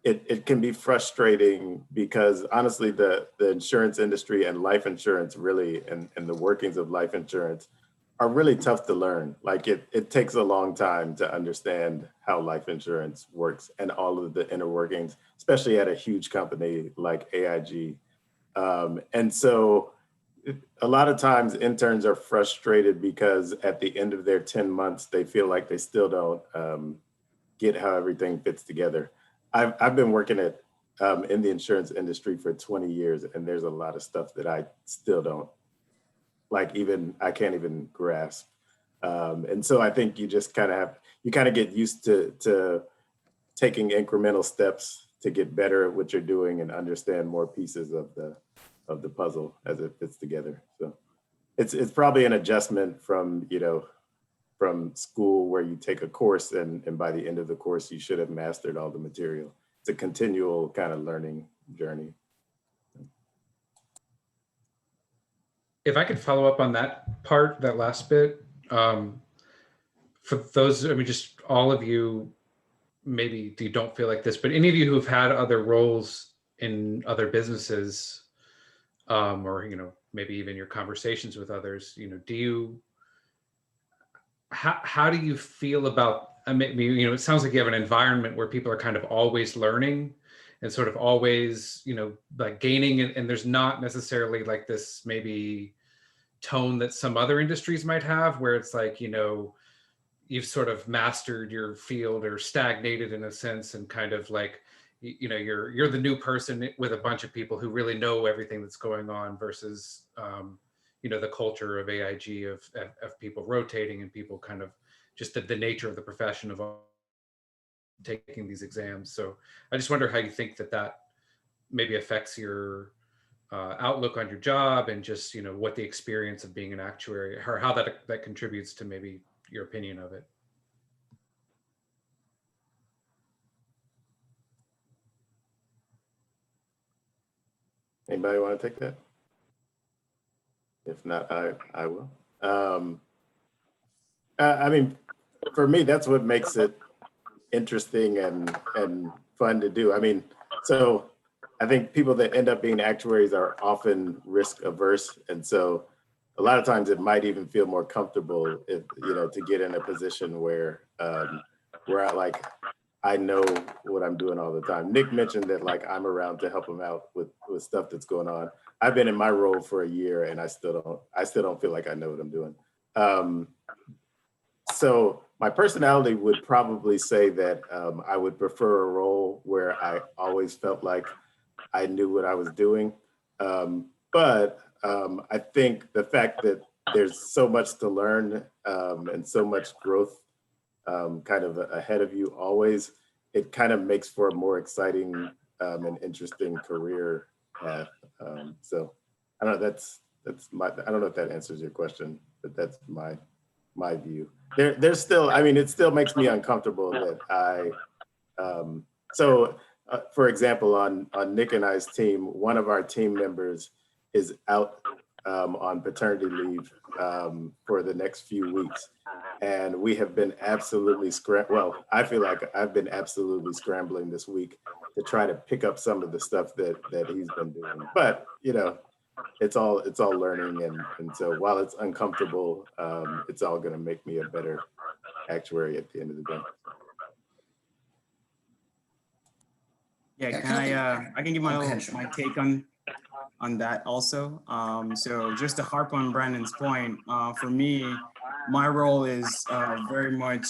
it can be frustrating because honestly, the insurance industry and life insurance really, and the workings of life insurance are really tough to learn. Like it takes a long time to understand how life insurance works and all of the inner workings, especially at a huge company like AIG. And so a lot of times interns are frustrated because at the end of their 10 months, they feel like they still don't get how everything fits together. I've been working in the insurance industry for 20 years, and there's a lot of stuff that I still don't I can't even grasp. And so I think you just kind of get used to taking incremental steps to get better at what you're doing and understand more pieces of the puzzle as it fits together. So it's probably an adjustment from, from school where you take a course and by the end of the course, you should have mastered all the material. It's a continual kind of learning journey. If I could follow up on that part, that last bit, for those, I mean, just all of you, maybe you don't feel like this, but any of you who've had other roles in other businesses, or, maybe even your conversations with others, how do you feel about, I mean, it sounds like you have an environment where people are kind of always learning and sort of always, like gaining, and there's not necessarily like this maybe tone that some other industries might have where it's like, you've sort of mastered your field or stagnated in a sense and kind of like, you're the new person with a bunch of people who really know everything that's going on versus, the culture of AIG of people rotating and people kind of just the nature of the profession of taking these exams. So I just wonder how you think that maybe affects your outlook on your job and just, what the experience of being an actuary or how that contributes to maybe your opinion of it. Anybody want to take that? If not, I will. I mean, for me, that's what makes it interesting and fun to do. I mean, so I think people that end up being actuaries are often risk averse. And so a lot of times it might even feel more comfortable if, to get in a position where I know what I'm doing all the time. Nick mentioned that I'm around to help him out with stuff that's going on. I've been in my role for a year and I still don't feel like I know what I'm doing. So my personality would probably say that I would prefer a role where I always felt like I knew what I was doing. But I think the fact that there's so much to learn and so much growth kind of ahead of you always, it kind of makes for a more exciting and interesting career path. So I don't know, I don't know if that answers your question, but that's my view. There's still, I mean, it still makes me uncomfortable that for example, on Nick and I's team, one of our team members is out on paternity leave for the next few weeks. And we have been absolutely I feel like I've been absolutely scrambling this week to try to pick up some of the stuff that he's been doing. But, it's all learning. And so while it's uncomfortable, it's all going to make me a better actuary at the end of the day. Yeah, I can give my take on that also. So just to harp on Brandon's point, for me, my role is very much,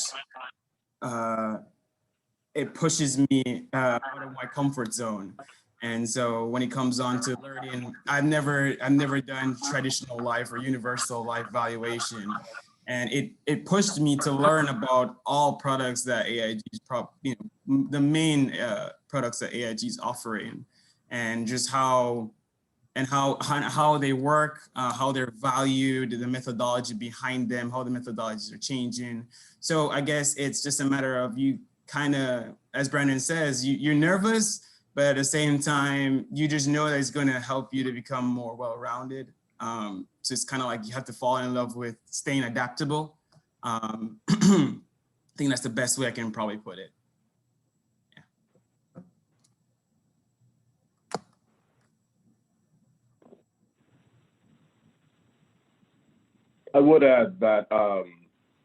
it pushes me out of my comfort zone. And so when it comes on to learning, I've never done traditional life or universal life valuation. And it pushed me to learn about all products that AIG is the main products that AIG is offering, and just how they work, how they're valued, the methodology behind them, how the methodologies are changing. So I guess it's just a matter of you kind of, as Brandon says, you're nervous, but at the same time, you just know that it's going to help you to become more well-rounded. So it's kind of like you have to fall in love with staying adaptable. I think that's the best way I can probably put it. I would add that,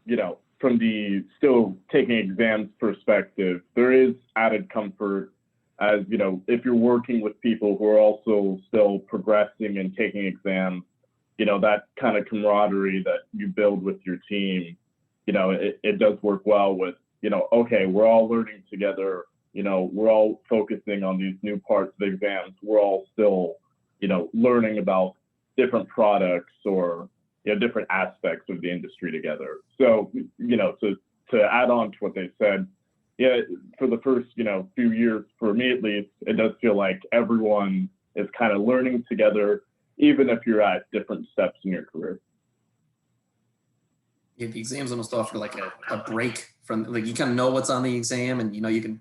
you know, from the still taking exams perspective, there is added comfort as, you know, if you're working with people who are also still progressing and taking exams, you know, that kind of camaraderie that you build with your team, you know, it does work well with, you know, okay, we're all learning together, you know, we're all focusing on these new parts of the exams. We're all still, you know, learning about different products or, you know, different aspects of the industry together. So, you know, to add on to what they said, yeah, for the first, you know, few years, for me at least, it does feel like everyone is kind of learning together, even if you're at different steps in your career. Yeah, the exams almost offer like a break from, like, you kind of know what's on the exam, and you know you can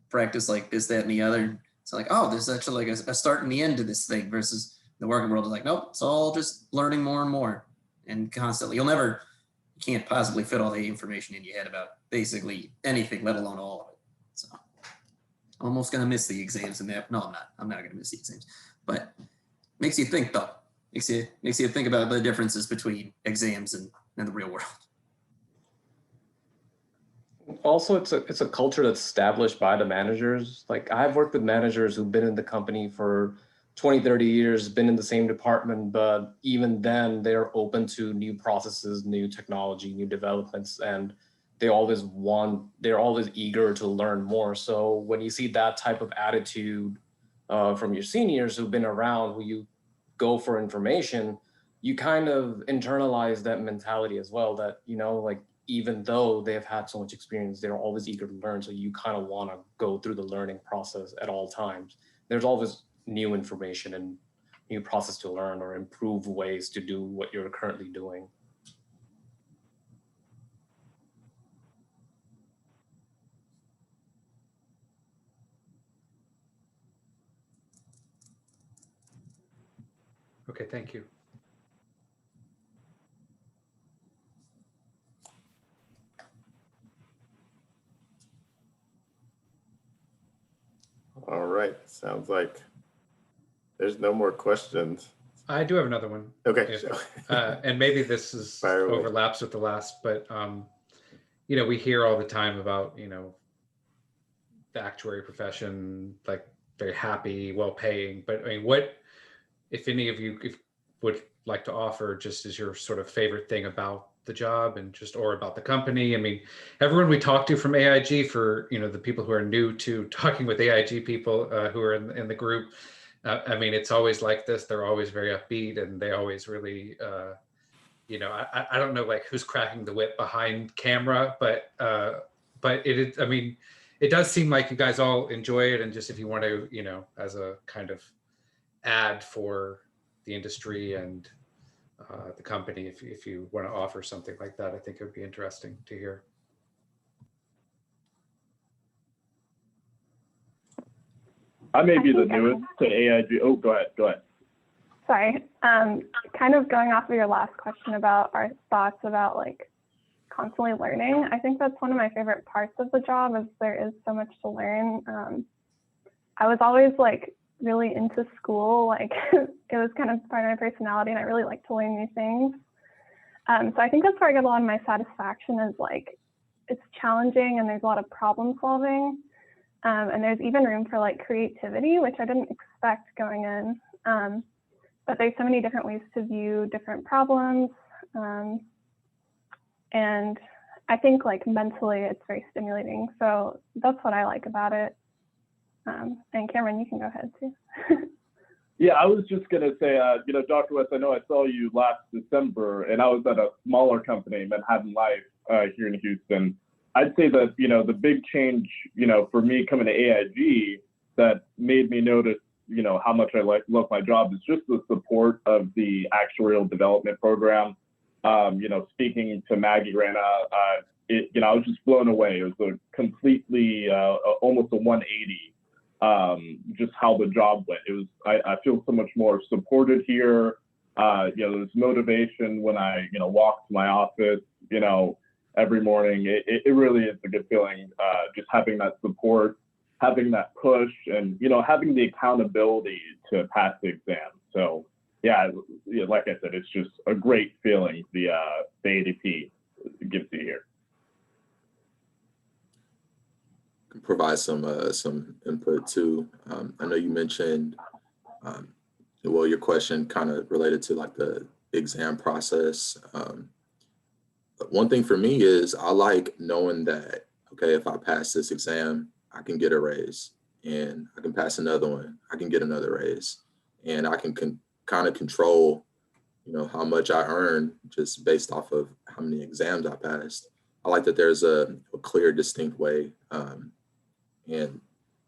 practice like this, that, and the other. It's like, oh, there's actually like a start and the end to this thing, versus the working world is like, nope, it's all just learning more and more and constantly. You can't possibly fit all the information in your head about basically anything, let alone all of it. So almost gonna miss the exams in that. No, I'm not. I'm not gonna miss the exams, but makes you think though. Makes you think about the differences between exams and the real world. Also, it's a culture that's established by the managers. Like, I've worked with managers who've been in the company for 20, 30 years, been in the same department, but even then they're open to new processes, new technology, new developments, and they're always eager to learn more. So when you see that type of attitude from your seniors who've been around, who you go for information, you kind of internalize that mentality as well, that, you know, like, even though they've had so much experience, they're always eager to learn. So you kind of want to go through the learning process at all times. There's always new information and new process to learn or improve ways to do what you're currently doing. Okay, thank you. All right, sounds like there's no more questions. I do have another one. Okay. And maybe this is overlaps with the last, but you know, we hear all the time about, you know, the actuary profession, like very happy, well paying, but I mean, what, if any of you would like to offer just as your sort of favorite thing about the job and just, or about the company? I mean, everyone we talk to from AIG, for, you know, the people who are new to talking with AIG people who are in the group, I mean, it's always like this. They're always very upbeat, and they always really, you know, I don't know like who's cracking the whip behind camera, but it is, I mean, it does seem like you guys all enjoy it. And just, if you want to, you know, as a kind of ad for the industry and the company, if you want to offer something like that, I think it would be interesting to hear. I may be the newest to AIG. Oh, go ahead. Sorry. Kind of going off of your last question about our thoughts about like constantly learning. I think that's one of my favorite parts of the job, is there is so much to learn. I was always like really into school, like it was kind of part of my personality, and I really like to learn new things. So I think that's where I get a lot of my satisfaction, is like it's challenging and there's a lot of problem solving. And there's even room for like creativity, which I didn't expect going in. But there's so many different ways to view different problems. And I think like mentally it's very stimulating. So that's what I like about it. And Cameron, you can go ahead too. Yeah, I was just going to say, you know, Dr. West, I know I saw you last December, and I was at a smaller company, Manhattan Life, here in Houston. I'd say that, you know, the big change, you know, for me coming to AIG that made me notice, you know, how much I love my job is just the support of the actuarial development program. You know, speaking to Maggie Rana, you know, I was just blown away. It was a completely, almost a 180, just how the job went. It was, I feel so much more supported here. You know, there's motivation when I, you know, walk to my office, you know, every morning. It really is a good feeling, just having that support, having that push, and, you know, having the accountability to pass the exam. So yeah, like I said, it's just a great feeling the ADP gives you here. Can provide some input too. I know you mentioned, well, your question kind of related to like the exam process. One thing for me is I like knowing that, okay, if I pass this exam, I can get a raise, and I can pass another one, I can get another raise, and I can kind of control, how much I earn just based off of how many exams I passed. I like that there's a clear, distinct way. And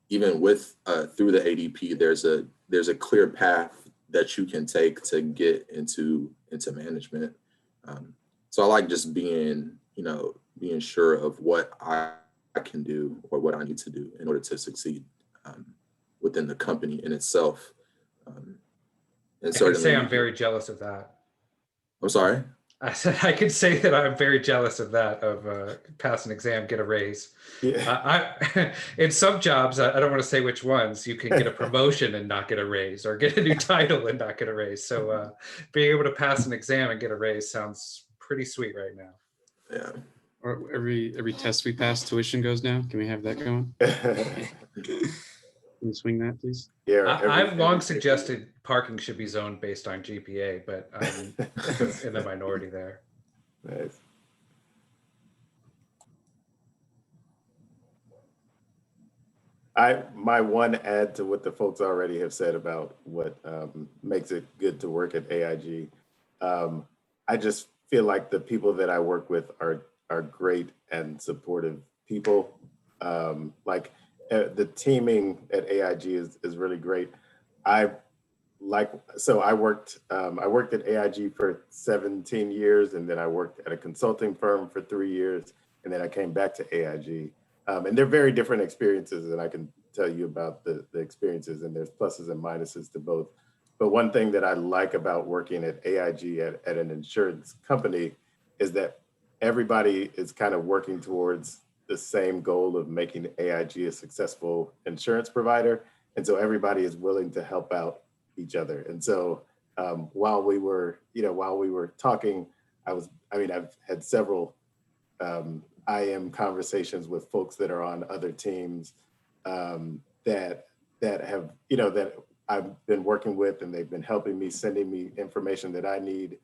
even with through the ADP, there's a clear path that you can take to get into management. So I like just being sure of what I can do or what I need to do in order to succeed within the company in itself. And I can say certainly, I'm very jealous of that. I'm sorry. I said I could say that I'm very jealous of that, of pass an exam, get a raise. Yeah. In some jobs, I don't want to say which ones, you can get a promotion and not get a raise, or get a new title and not get a raise. So being able to pass an exam and get a raise sounds pretty sweet right now. Yeah. Or every test we pass, tuition goes down. Can we have that going? Can you swing that, please? Yeah, I've long suggested parking should be zoned based on GPA, but I'm in the minority there. Nice. My one add to what the folks already have said about what makes it good to work at AIG. I just feel like the people that I work with are great and supportive people. The teaming at AIG is really great. I worked at AIG for 17 years, and then I worked at a consulting firm for 3 years, and then I came back to AIG. And they're very different experiences, and I can tell you about the experiences, and there's pluses and minuses to both. But one thing that I like about working at AIG at an insurance company is that everybody is kind of working towards the same goal of making AIG a successful insurance provider. And so everybody is willing to help out each other. And so while we were talking, I've had several IM conversations with folks that are on other teams that I've been working with, and they've been helping me, sending me information that I need.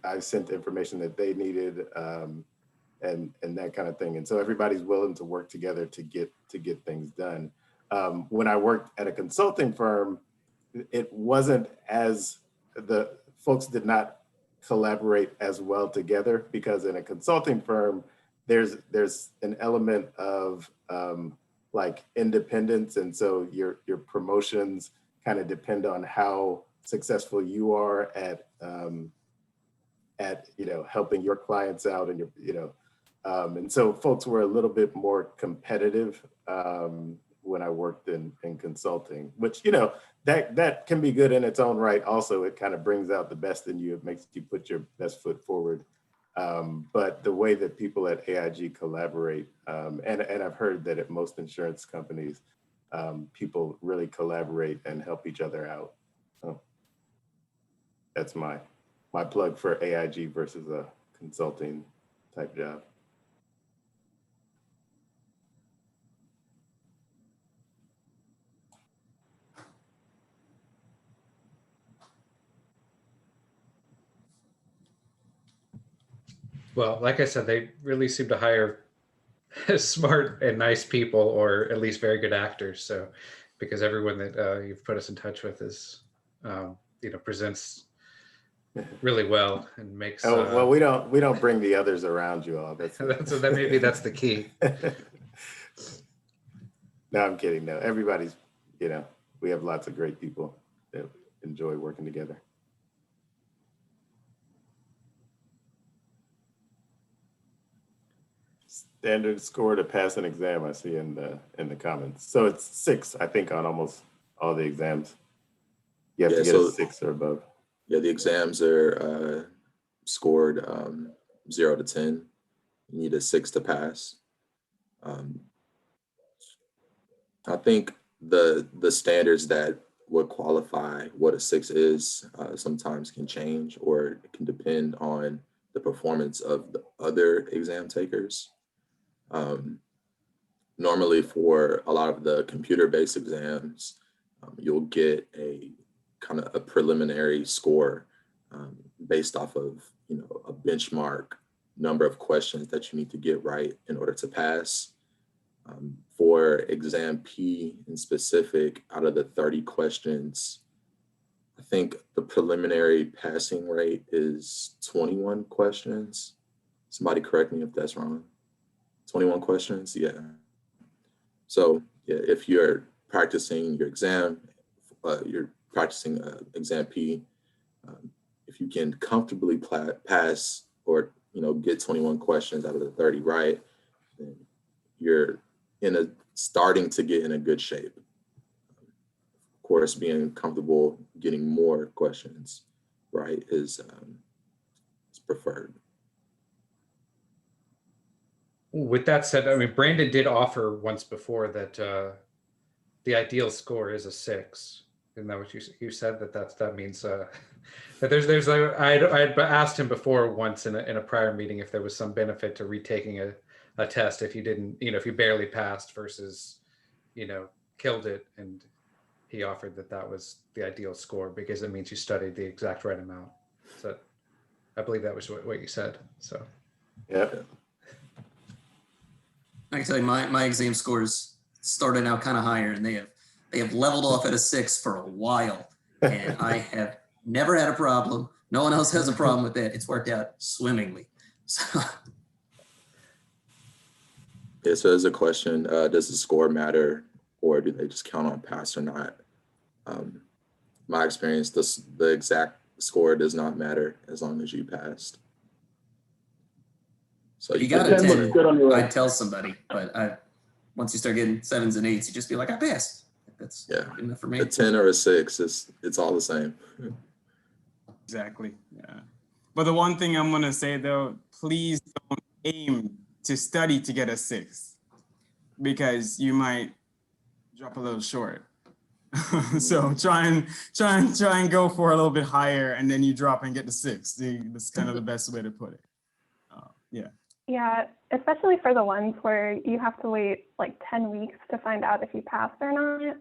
I've sent information that they needed, and that kind of thing. And so everybody's willing to work together to get things done. When I worked at a consulting firm, it wasn't the folks did not collaborate as well together, because in a consulting firm, there's an element of like independence, and so your promotions kind of depend on how successful you are at helping your clients out, and and so folks were a little bit more competitive when I worked in consulting, which that can be good in its own right. Also, it kind of brings out the best in you. It makes you put your best foot forward. But the way that people at AIG collaborate, and I've heard that at most insurance companies, people really collaborate and help each other out. So that's my plug for AIG versus a consulting type job. Well, like I said, they really seem to hire smart and nice people, or at least very good actors. So, because everyone that you've put us in touch with is, presents really well and makes. Well, we don't bring the others around you all. Maybe that's the key. No, I'm kidding. No, everybody's, we have lots of great people that enjoy working together. Standard score to pass an exam, I see in the comments. So it's 6, I think, on almost all the exams. You have to get a 6 or above. Yeah, the exams are scored 0 to 10. You need a 6 to pass. I think the standards that would qualify what a 6 is sometimes can change, or it can depend on the performance of the other exam takers. Normally for a lot of the computer-based exams, you'll get a kind of a preliminary score based off of, a benchmark number of questions that you need to get right in order to pass. For exam P in specific, out of the 30 questions, I think the preliminary passing rate is 21 questions. Somebody correct me if that's wrong. 21 questions, yeah. So yeah, if you're practicing your exam, you're practicing exam P, if you can comfortably pass or get 21 questions out of the 30 right, then you're starting to get in a good shape. Of course, being comfortable getting more questions right is preferred. With that said, I mean, Brandon did offer once before that the ideal score is a 6. Isn't that what you said? That means that there's I had asked him before once in a prior meeting if there was some benefit to retaking a test if you didn't, if you barely passed versus, killed it, and he offered that was the ideal score because it means you studied the exact right amount. So I believe that was what you said. So yeah. I can tell you my exam scores started out kind of higher, and they have leveled off at a 6 for a while, and I have never had a problem. No one else has a problem with that. It's worked out swimmingly. So. Yeah, so there's a question, does the score matter, or do they just count on pass or not? My experience, the exact score does not matter as long as you passed. So you got a 10, I'd tell somebody, but once you start getting 7s and 8s, you just be like, I passed. That's good enough for me. A 10 or a 6, it's all the same. Exactly, yeah. But the one thing I'm gonna say though, please don't aim to study to get a 6, because you might drop a little short. So try and go for a little bit higher, and then you drop and get the 6. That's kind of the best way to put it. Yeah. Yeah, especially for the ones where you have to wait like 10 weeks to find out if you passed or not.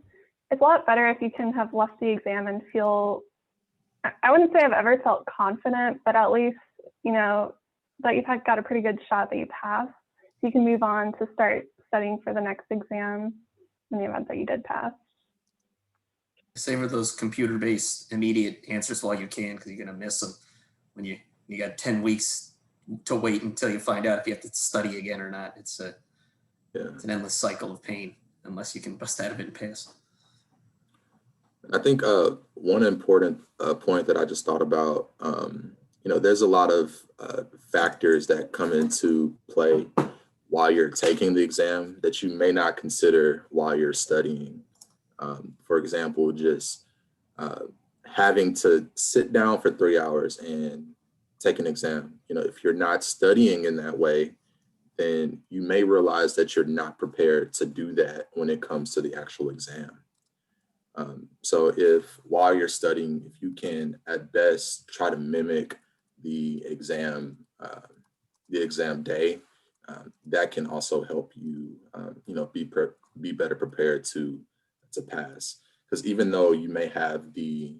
It's a lot better if you can have left the exam and feel, I wouldn't say I've ever felt confident, but at least, that you've got a pretty good shot that you passed. So you can move on to start studying for the next exam in the event that you did pass. Same with those computer-based immediate answers while you can, because you're going to miss them when you got 10 weeks to wait until you find out if you have to study again or not. It's an endless cycle of pain unless you can bust out of it and pass. I think one important point that I just thought about, there's a lot of factors that come into play while you're taking the exam that you may not consider while you're studying. For example, just having to sit down for 3 hours and take an exam. If you're not studying in that way, then you may realize that you're not prepared to do that when it comes to the actual exam. So if while you're studying, if you can at best try to mimic the exam day, that can also help you, be better prepared to pass. Because even though you may have the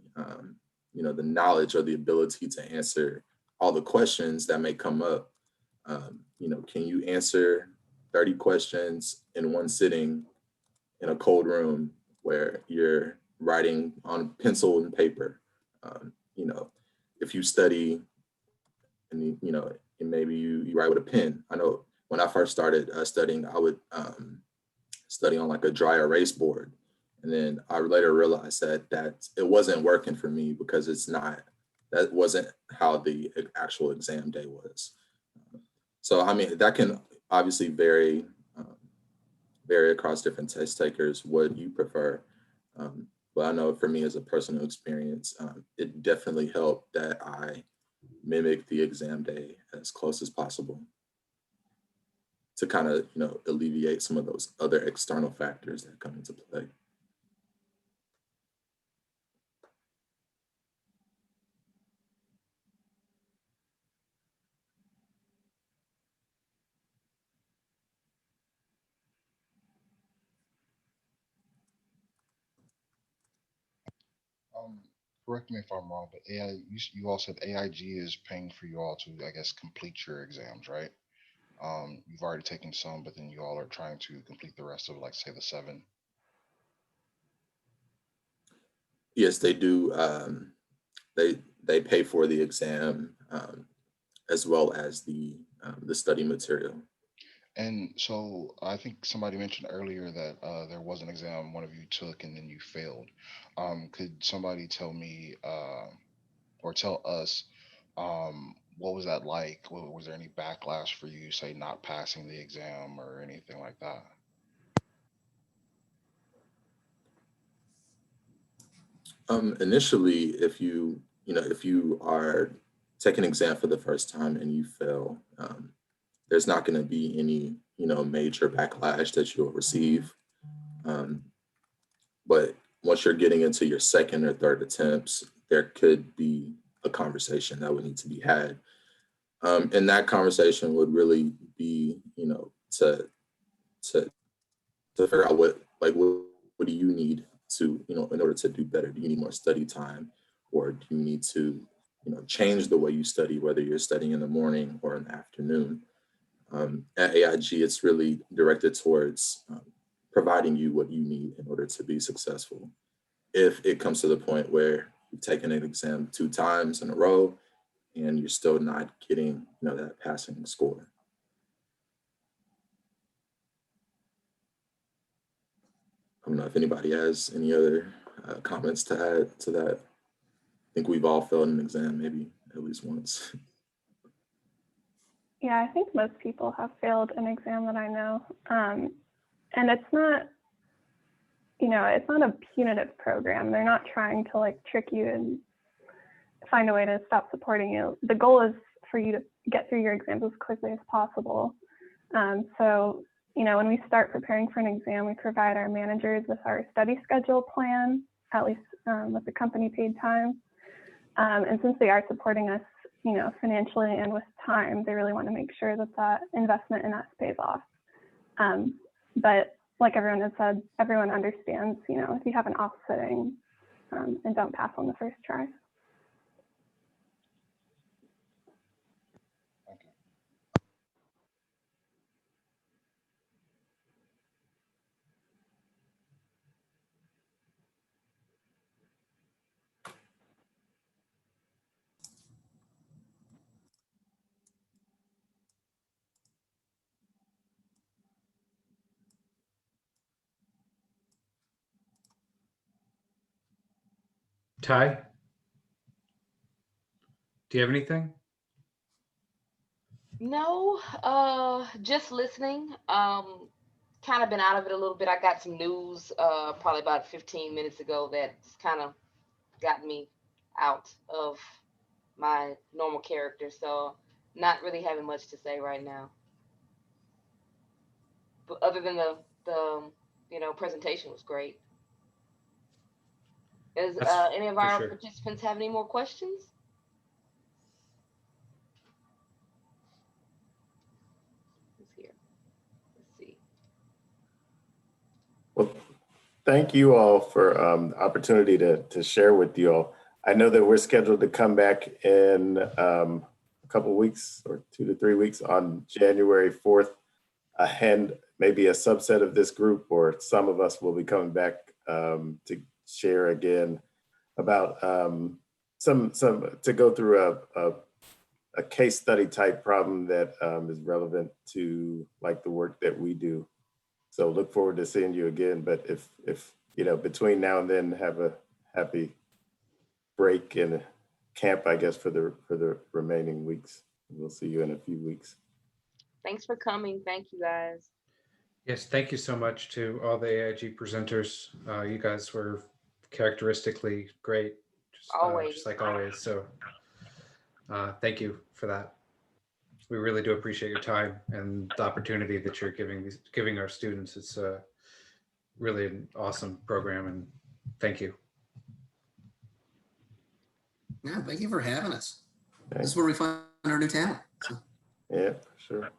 knowledge or the ability to answer all the questions that may come up, can you answer 30 questions in one sitting in a cold room where you're writing on pencil and paper? If you study and and maybe you write with a pen. I know when I first started studying, I would study on like a dry erase board, and then I later realized that it wasn't working for me because that wasn't how the actual exam day was. So I mean, that can obviously vary across different test takers what you prefer. But I know for me as a personal experience, it definitely helped that I mimic the exam day as close as possible to kind of, alleviate some of those other external factors that come into play. correct me if I'm wrong, but you all said AIG is paying for you all to, I guess, complete your exams, right? You've already taken some, but then you all are trying to complete the rest of, like, say, the 7. Yes, they do. They pay for the exam as well as the study material. And so I think somebody mentioned earlier that there was an exam one of you took and then you failed. Could somebody tell me or tell us what was that like? Was there any backlash for you, say, not passing the exam or anything like that? Initially, if you are taking an exam for the first time and you fail, there's not going to be any major backlash that you'll receive. But once you're getting into your second or third attempts, there could be a conversation that would need to be had. And that conversation would really be, to figure out what do you need to, in order to do better? Do you need more study time, or do you need to, change the way you study, whether you're studying in the morning or in the afternoon? At AIG, it's really directed towards providing you what you need in order to be successful. If it comes to the point where you've taken an exam 2 times in a row and you're still not getting, that passing score. I don't know if anybody has any other comments to add to that. I think we've all failed an exam maybe at least once. Yeah, I think most people have failed an exam that I know. And it's not, it's not a punitive program. They're not trying to like trick you and find a way to stop supporting you. The goal is for you to get through your exams as quickly as possible. So, when we start preparing for an exam, we provide our managers with our study schedule plan, at least with the company paid time. And since they are supporting us, financially and with time, they really want to make sure that that investment in us pays off. But like everyone has said, everyone understands, if you have an offsetting and don't pass on the first try. Ty, do you have anything? No, just listening. Kind of been out of it a little bit. I got some news probably about 15 minutes ago that's kind of got me out of my normal character. So not really having much to say right now. But other than the presentation was great. Does any of our participants have any more questions? Who's here? Let's see. Well, thank you all for the opportunity to share with you all. I know that we're scheduled to come back in a couple weeks or 2 to 3 weeks on January 4th. And maybe a subset of this group or some of us will be coming back to share again about to go through a case study type problem that is relevant to like the work that we do. So look forward to seeing you again. But if between now and then, have a happy break and camp, I guess, for the remaining weeks. We'll see you in a few weeks. Thanks for coming. Thank you, guys. Yes, thank you so much to all the AIG presenters. You guys were characteristically great, just like always. So thank you for that. We really do appreciate your time and the opportunity that you're giving our students. It's really an awesome program, and thank you. Yeah, thank you for having us. Thanks. This is where we find our new talent. So. Yeah, sure.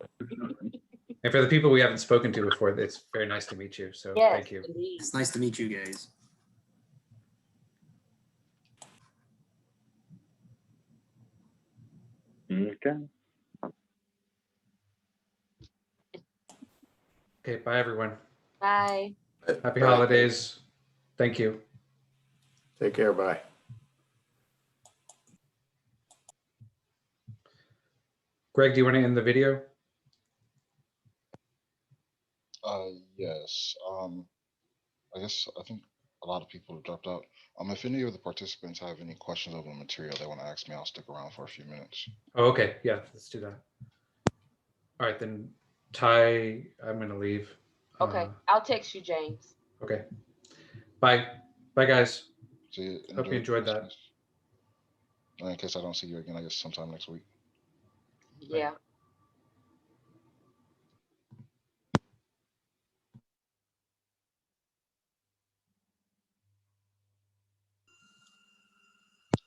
And for the people we haven't spoken to before, it's very nice to meet you. So yes, thank you. Indeed. It's nice to meet you guys. Okay. Okay, bye everyone. Bye. Happy holidays. Thank you. Take care. Bye. Greg, do you want to end the video? Yes. I think a lot of people have dropped out. If any of the participants have any questions over the material they want to ask me, I'll stick around for a few minutes. Oh, okay. Yeah, let's do that. All right, then Ty, I'm going to leave. Okay, I'll text you, James. Okay. Bye. Bye, guys. See you. Hope you enjoyed that. In case I don't see you again, I guess sometime next week. Yeah.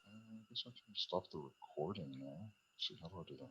I guess I can stop the recording now. Let's see, how do I do that?